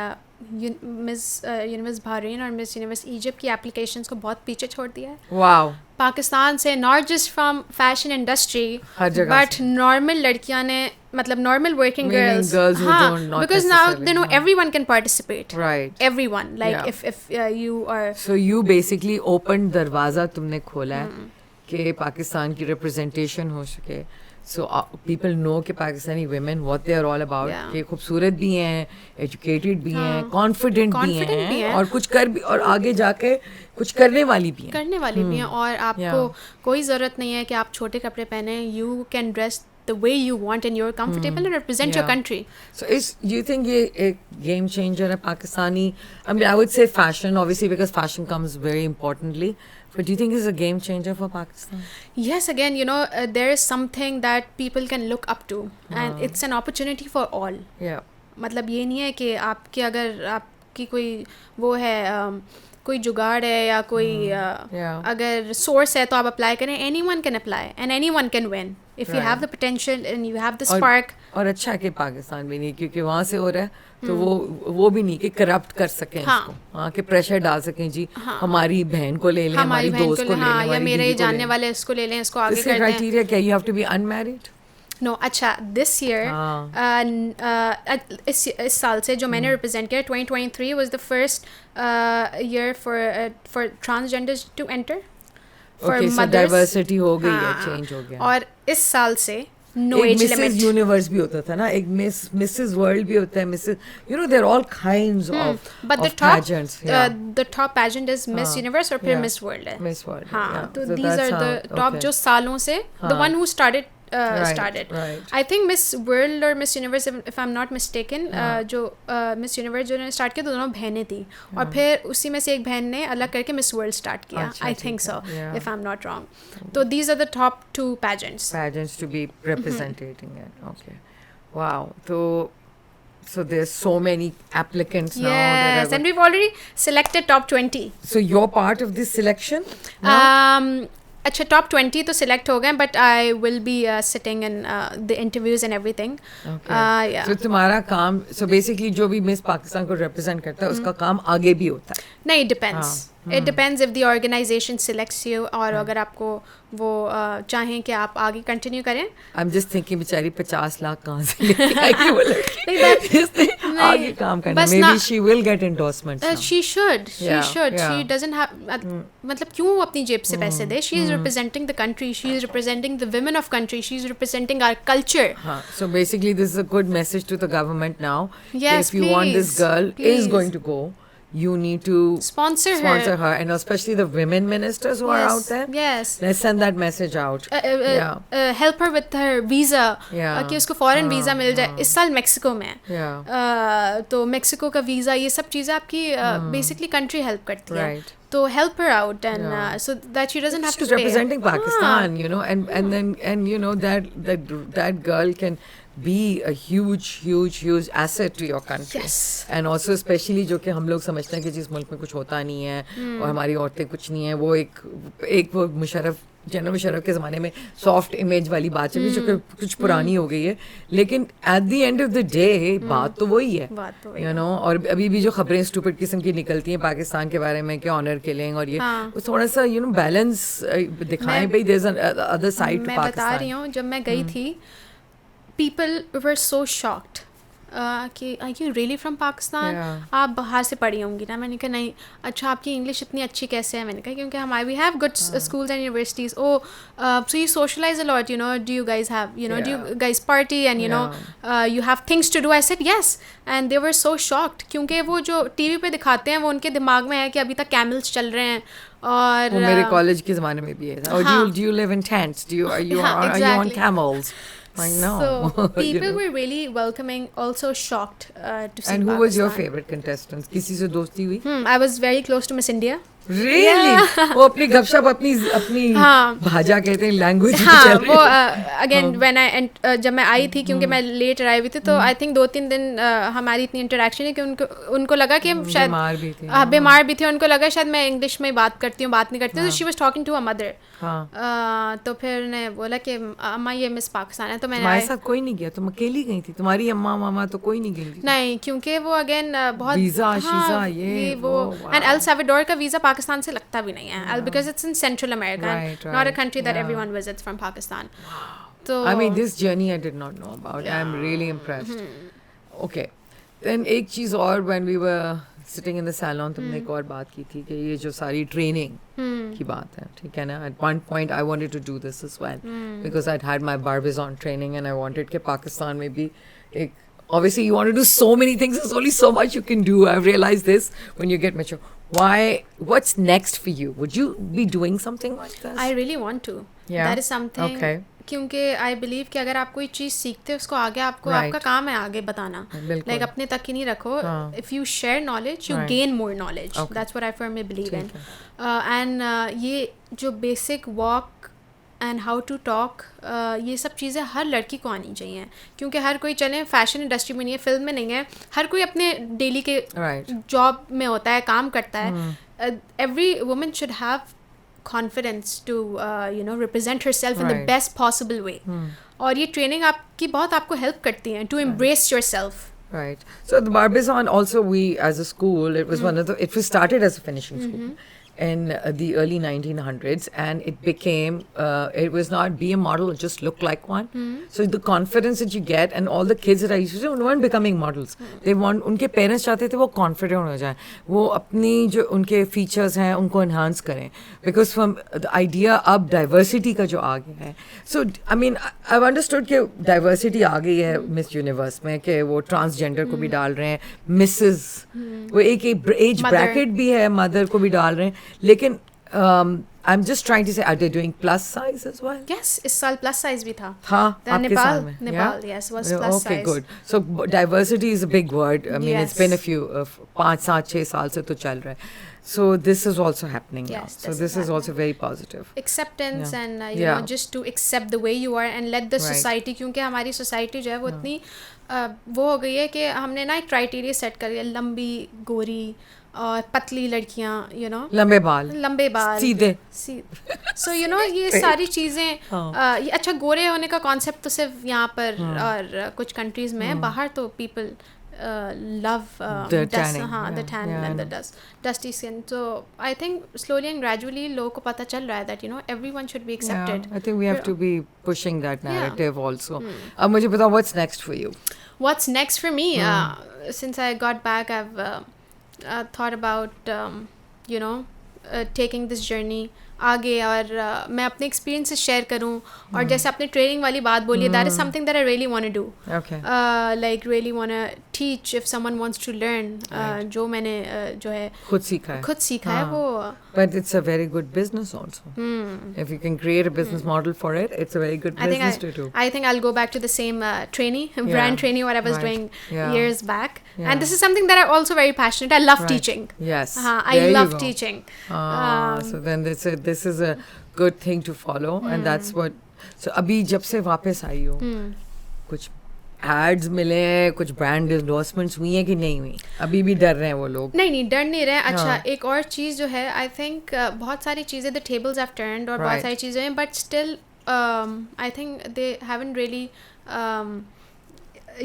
Miss Universe Bahrain और मिस यूनिवर्स इजिप्ट की एप्लीकेशंस को बहुत पीछे छोड़ दिया है. वाओ. पाकिस्तान से, not just from fashion industry, but normal लड़कियां ने, मतलब नॉर्मल वर्किंग गर्ल्स, हाँ, because now they know everyone can participate, right, everyone, like if you are, so you basically open दरवाजा तुमने खोला है कि पाकिस्तान की रिप्रेजेंटेशन हो सके. So people know कि Pakistani women what they are all about, कि खूबसूरत भी हैं, educated भी हैं, confident भी हैं, और कुछ कर भी, और आगे जाके कुछ करने वाली भी हैं. और आपको कोई ज़रूरत नहीं है कि आप छोटे कपड़े पहने. You can dress the way you want and you're comfortable and represent your country. So do you think ये एक game changer है Pakistani? I mean, I would say fashion, obviously, because fashion comes very importantly. But do you think it's a game changer for Pakistan? Yes, again, you know, there is something that people can look up to, and it's an opportunity for all. Yeah. मतलब ये नहीं है कि आपके, अगर आपकी कोई वो है, कोई जुगाड़ है या कोई अगर सोर्स है तो आप अप्लाई करें. anyone can apply and anyone can win if you have the potential and you have the spark. और अच्छा कि पाकिस्तान भी नहीं, क्योंकि वहाँ से हो रहा है तो वो भी नहीं कि करप्ट कर सकें इसको, हाँ, कि प्रेशर डाल सकें जी, हमारी बहन को ले लें, हमारी दोस्त को ले लें, या मेरे जानने वाले इसको ले लें, इसको आगे करते हैं. क्राइटेरिया क्या? You have to be unmarried? No. अच्छा, दिस ईयर, इस साल से जो मैंने रिप्रेजेंट किया, 2023 was the first year for transgenders to enter. Okay, so diversity हो गई है, चेंज हो गया. और इस साल से no age limit. Mrs universe भी होता था ना, एक मिसेस वर्ल्ड भी होता है, Mrs, you know, there are all kinds of pageants. The top pageant is Miss Universe और फिर Miss World है. Miss World. हाँ, तो these are the top जो सालों से, the one who started. Right. I think Miss World और Miss Universe, if I'm not mistaken, जो Miss Universe जो ने स्टार्ट किया, तो दोनों बहनें थी, और फिर उसी में से एक बहन ने अलग करके Miss World स्टार्ट किया. I think so, if I'm not wrong. तो these are the top 2 pageants to be representing it. Okay, wow. So there's so many applicants now. Yes, and we've already selected top 20. So you're part of this selection? अच्छा, top 20 तो select हो गए, but I will be sitting in the interviews and everything. तो तुम्हारा काम, so basically जो भी miss Pakistan को रिप्रेजेंट करता है उसका काम आगे भी होता है? नहीं, depends. It depends if the organisation selects you, और अगर आपको वो चाहें कि आप आगे कंटिन्यू करें. आई एम जस्ट थिंकिंग बेचारी 50 लाख कहाँ से लेके आएगी वो लड़की आगे काम करना. Maybe she will get endorsements now. She should. She doesn't have, मतलब क्यों अपनी जेब से पैसे दे? She is representing the country. She is representing the women of country. She is representing our culture. So basically this is a good message to the government now. Yes, if you want this girl is going to go, you need to sponsor her, and especially the women ministers who are out there. Yes, let's send that message out. Help her with her visa, कि उसको foreign visa मिल जाए. इस साल Mexico में है, तो Mexico का visa, ये सब चीज़ें आपकी बेसिकली कंट्री हेल्प करती है. तो help her out, and so that she doesn't have to pay. She's representing Pakistan, you know, and you know that girl can be a huge asset to your country. Yes. And also especially जो कि हम लोग समझते हैं कि जिस मुल्क में कुछ होता नहीं है और हमारी औरतें कुछ नहीं है, वो एक वो जनरल मुशर्रफ के ज़माने में सॉफ्ट इमेज वाली बात है, जो कि कुछ पुरानी हो गई है, लेकिन at the end of the day बात तो वही है, यू नो. और अभी भी जो खबरें स्टूपिड किस्म की निकलती हैं पाकिस्तान के बारे में कि ऑनर किलिंग और ये, थोड़ा सा यू नो बैलेंस दिखाएं भाई, there is other side to Pakistan. मैं बता रही हूँ, जब मैं गई थी, people were so shocked कि are you really from Pakistan? आप बाहर से पढ़ी होंगी ना. मैंने कहा नहीं. अच्छा, आपकी इंग्लिश इतनी अच्छी कैसे है? मैंने कहा क्योंकि हमारे we have good schools and universities. So you socialise a lot, you know. Do you guys have, you know, do you guys party and you know you have things to do? I said yes, and they were so shocked, क्योंकि वो जो TV पे दिखाते हैं वो उनके दिमाग में है कि अभी तक कैमल्स चल रहे हैं. और वो मेरे कॉलेज के ज़माने में भी है. और do you live in tents? Are you on camels? I know. So people were really welcoming, also shocked to see Pakistan. And who was your favorite contestant? किसी से दोस्ती हुई? I was very close to Miss India. Really? वो अपनी गपशप अपनी भाषा कहते हैं लैंग्वेज हाँ वो अगेन व्हेन आई जब मैं आई थी क्योंकि मैं लेट आई हुई थी तो आई थिंक 2-3 दिन हमारी इतनी इंटरेक्शन है कि उनको लगा कि हम शायद बीमार भी थे उनको लगा शायद मैं इंग्लिश में बात करती हूँ बात नहीं करती हूँ तो she was talking to a mother तो फिर ने बोला कि अम्मा ये मिस पाकिस्तान है तो मैंने तुम्हारे साथ कोई नहीं गया तुम अकेली गई थी तुम्हारी अम्मा मामा तो कोई नहीं गई थी नहीं क्योंकि वो अगेन बहुत वीजा शीजा ये वो एंड एल साल्वाडोर का वीजा पाकिस्तान से लगता भी नहीं है because it's in Central America not a country that everyone visits from Pakistan तो I mean this journey I did not know about I am really impressed okay then एक चीज़ और when we were sitting in the salon तुमने एक और बात की थी कि ये जो सारी ट्रेनिंग की बात है ठीक है ना at one point I wanted to do this as well because I had my Barbizon training and I wanted कि पाकिस्तान में भी एक obviously you want to do so many things there's only so much you can do I've realized this when you get mature what's next for you would you be doing something like this I really want to that is something okay क्योंकि I believe कि अगर आप कोई चीज़ सीखते हो उसको आगे आपको आपका काम है आगे बताना लाइक अपने तक ही नहीं रखो if you share knowledge you gain more knowledge that's what I firmly believe in and ये जो basic walk and how to talk ये सब चीज़ें हर लड़की को आनी चाहिए क्योंकि हर कोई चले फैशन इंडस्ट्री में नहीं है फिल्म में नहीं है हर कोई अपने डेली के जॉब में होता है काम करता है every woman should have confidence to represent herself in the best possible way और ये ट्रेनिंग आपकी बहुत आपको हेल्प करती है to embrace yourself right so the Barbizon also we as a school it was one of the it was started as a finishing school in the early 1900s and it became it was not be a model just look like one so the confidence that you get and all the kids that I used to see weren't becoming models they want उनके parents चाहते थे वो confident हो जाए वो अपनी जो उनके features हैं उनको enhance करें because from the idea अब diversity का जो आ गया है so I mean I've understood कि diversity आ गई है Miss Universe में कि वो transgender को भी डाल रहे हैं Mrs वो एक age bracket भी है mother को भी डाल रहे हैं लेकिन I'm just trying to say are they doing plus size as well yes इस साल plus size भी था आपके साल में Nepal yes was plus okay size good so diversity is a big word I mean it's been a few 5-6 साल से तो चल रहा है so this is also happening now so this is also very positive acceptance and you know just to accept the way you are and let the society क्योंकि हमारी society जो है वो इतनी वो हो गई है कि हमने ना एक criteria set कर लिया लंबी गोरी और पतली लड़कियां यू नो लंबे बाल सीधे सो यू नो ये सारी चीज़ें ये अच्छा गोरे होने का कॉन्सेप्ट तो सिर्फ यहाँ पर और कुछ कंट्रीज में बाहर तो people love the tanning the tan and the dusty skin so I think slowly and gradually लोगों को पता चल रहा है that you know everyone should be accepted I think we have to be pushing that narrative also अब मुझे बताओ what's next for you what's next for me since I got back I've thought about you know taking this journey आगे और मैं अपने experiences share करूं और जैसे आपने ट्रेनिंग वाली बात बोली that is something that I really want to do like really want to teach if someone wants to learn जो मैंने जो है खुद सीखा है वो but it's a very good business also if you can create a business model for it it's a very good business to do I think I'll go back to the same brand trainee what I was doing years back and this is something that I'm also very passionate I love teaching yes I love teaching so then this is a good thing to follow and that's what so अभी जब से वापस आई हो कुछ ads मिले हैं कुछ brand endorsements हुई हैं कि नहीं हुई अभी भी डर रहे हैं वो लोग नहीं डर नहीं रहे अच्छा एक और चीज़ जो है आई थिंक बहुत सारी चीज़ें द टेबल्स हैव टर्न्ड और बहुत सारी चीज़ें हैं but still I think they haven't really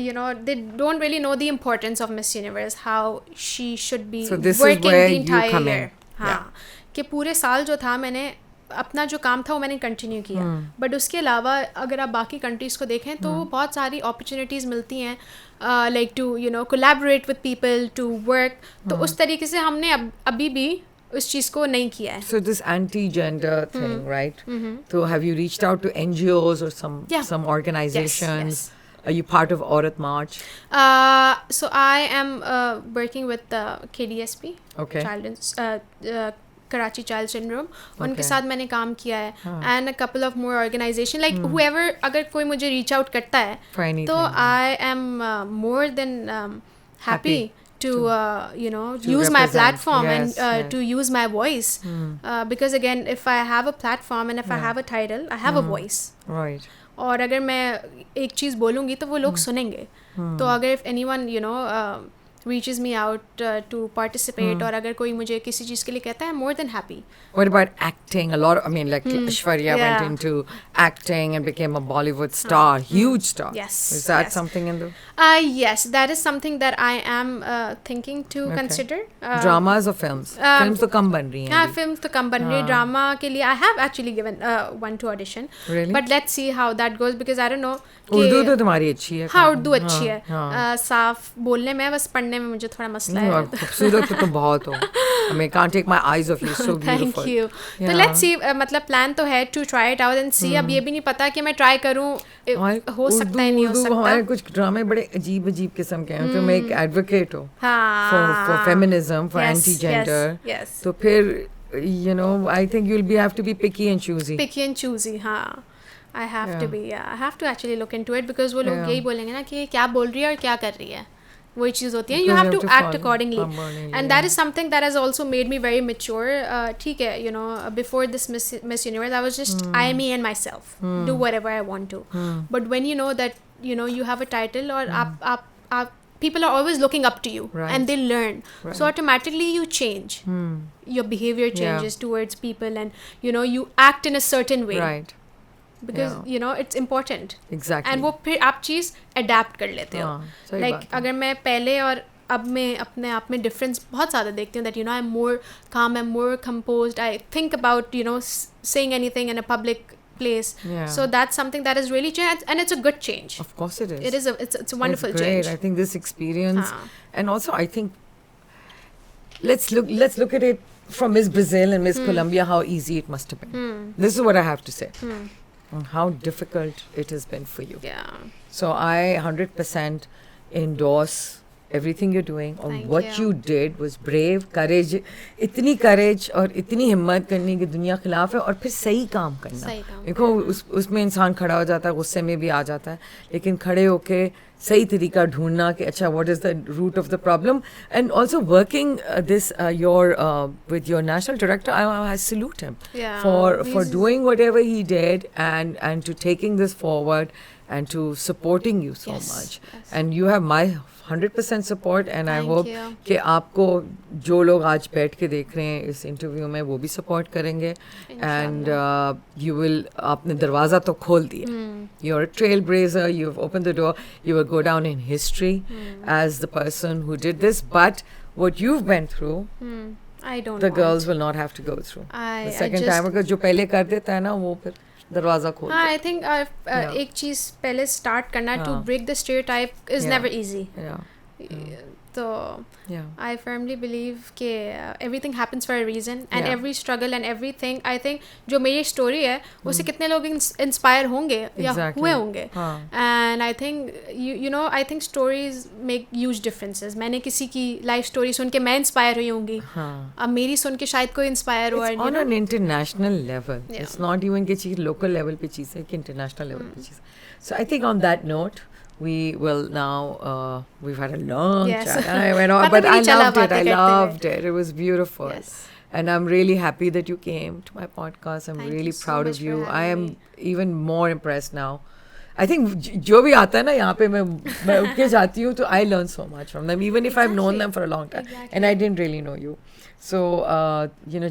you know they don't really know the importance of Miss Universe how she should be working the entire year हाँ कि पूरे साल जो था मैंने अपना जो काम था वो मैंने कंटिन्यू किया बट उसके अलावा अगर आप बाकी कंट्रीज़ को देखें तो बहुत सारी अपॉर्चुनिटीज़ मिलती हैं like to you know collaborate with people to work तो उस तरीके से हमने अभी भी उस चीज़ को नहीं किया है so this anti-gender thing right so have you reached out to NGOs or some organizations yes. Are you part of Aurat March? So I am working with the KDSP, okay. Karachi child syndrome, उनके साथ मैंने काम किया है, and a couple of more organisation, like however, अगर कोई मुझे reach out करता है तो I am more than happy to use my platform and to use my voice, because again, if I have a platform and if I have a title, I have a voice, right? और अगर मैं एक चीज़ बोलूँगी तो वो लोग सुनेंगे, तो अगर if anyone reaches me out to participate, or agar koi mujhe kisi cheez ke liye kehta hai, I'm more than happy. What about acting? A lot, I mean, like Aishwarya went into acting and became a Bollywood star, huge star. Yes. Is that something in the... Yes, that is something that I am thinking to consider. Dramas or films? Films to kam ban rahi hain. Yeah, films to kam ban rahi. Drama ke liye I have actually given one to audition. Really? But let's see how that goes, because I don't know. Urdu तो तुम्हारी अच्छी है. हाँ, उर्दू अच्छी है, साफ बोलने में, बस पढ़ने में मुझे थोड़ा मसला है. खूबसूरत तो बहुत हो. I mean, can't take my eyes off you. So beautiful. Thank you. तो let's see, मतलब प्लान तो है to try it out and see. अब ये भी नहीं पता कि मैं ट्राई करूँ, हो सकता है, नहीं हो सकता. हमारे कुछ ड्रामे बड़े अजीब अजीब किस्म के हैं. तुम एक एडवोकेट हो for feminism, for anti-gender. Yes. तो फिर I think you'll have to be picky and choosy. Picky and choosy, हाँ. I have to be, I have to actually look into it, because वो लोग यही बोलेंगे ना कि क्या बोल रही है और क्या कर रही है, वही चीज़ होती है. You have to act accordingly, and that is something that has also made me very mature. ठीक है, before this Miss Universe, I was just I, me and myself, do whatever I want to. But when you know that you have a title, or आप people are always looking up to you, and they learn, so automatically you change, your behavior changes towards people, and you act in a certain way, right? because it's important. Exactly. and वो फिर आप चीज़ adapt कर लेते हो. Like अगर मैं पहले और अब मैं अपने आप में difference बहुत ज़्यादा देखती हूँ, that I'm more calm, I'm more composed, I think about saying anything in a public place. So that's something that has really changed, and it's a good change. Of course it is. It is it's a wonderful it's great. change. I think this experience, and also I think let's look at it from Miss Brazil and Miss Colombia, how easy it must have been. This is what I have to say. How difficult it has been for you. Yeah. So I 100% endorse everything you're doing, or what you did was brave, courage, इतनी courage और इतनी हिम्मत करने की दुनिया खिलाफ है, और फिर सही काम करना. देखो उसमें इंसान खड़ा हो जाता है, गुस्से में भी आ जाता है, लेकिन खड़े होके सही तरीका ढूंढना कि अच्छा what is the root of the problem, and also working this with your national director, I salute him for doing whatever he did, and to taking this forward and to supporting you so much. And you have my 100% support, and I hope कि आपको जो लोग आज बैठ के देख रहे हैं इस इंटरव्यू में वो भी सपोर्ट करेंगे, and you will, आपने दरवाज़ा तो खोल दिया. You're a trailblazer, you've opened the door, you will go down in history as the person who did this, but what you've been through, the girls will not have to go through. The second time, अगर जो पहले कर देता है ना वो फिर दरवाज़ा खोल. हाँ, I think एक चीज़ पहले start करना to break the stereotype is never easy. So I firmly believe कि everything happens for a reason, and every struggle and everything, I think जो मेरी story है उससे कितने लोग inspire होंगे या हुए होंगे. And I think I think stories make huge differences. मैंने किसी की life story सुन के मैं inspire हुई होंगी, अब मेरी सुन के शायद कोई inspire हो. It's on an international level. It's not even कि चीज़ local level पे चीज़ है कि international level पे चीज़. So I think on that note, we will now, we've had a long chat. I went on, but I loved it. It was beautiful. And I'm really happy that you came to my podcast. I'm really proud of you. I am even more impressed now. I think जो भी आता है ना यहाँ पे मैं उठ के जाती हूँ तो I learn so much from them, even if I've known them for a long time and I didn't really know you. So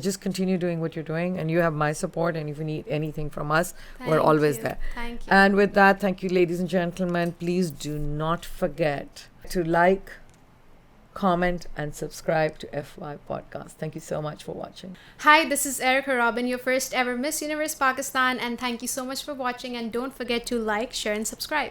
just continue doing what you're doing, and you have my support, and if you need anything from us, we're always there. Thank you. And with that, thank you, ladies and gentlemen. Please do not forget to like, comment, and subscribe to FY Podcast. Thank you so much for watching. Hi, this is Erica Robin, your first ever Miss Universe Pakistan, and thank you so much for watching, and don't forget to like, share, and subscribe.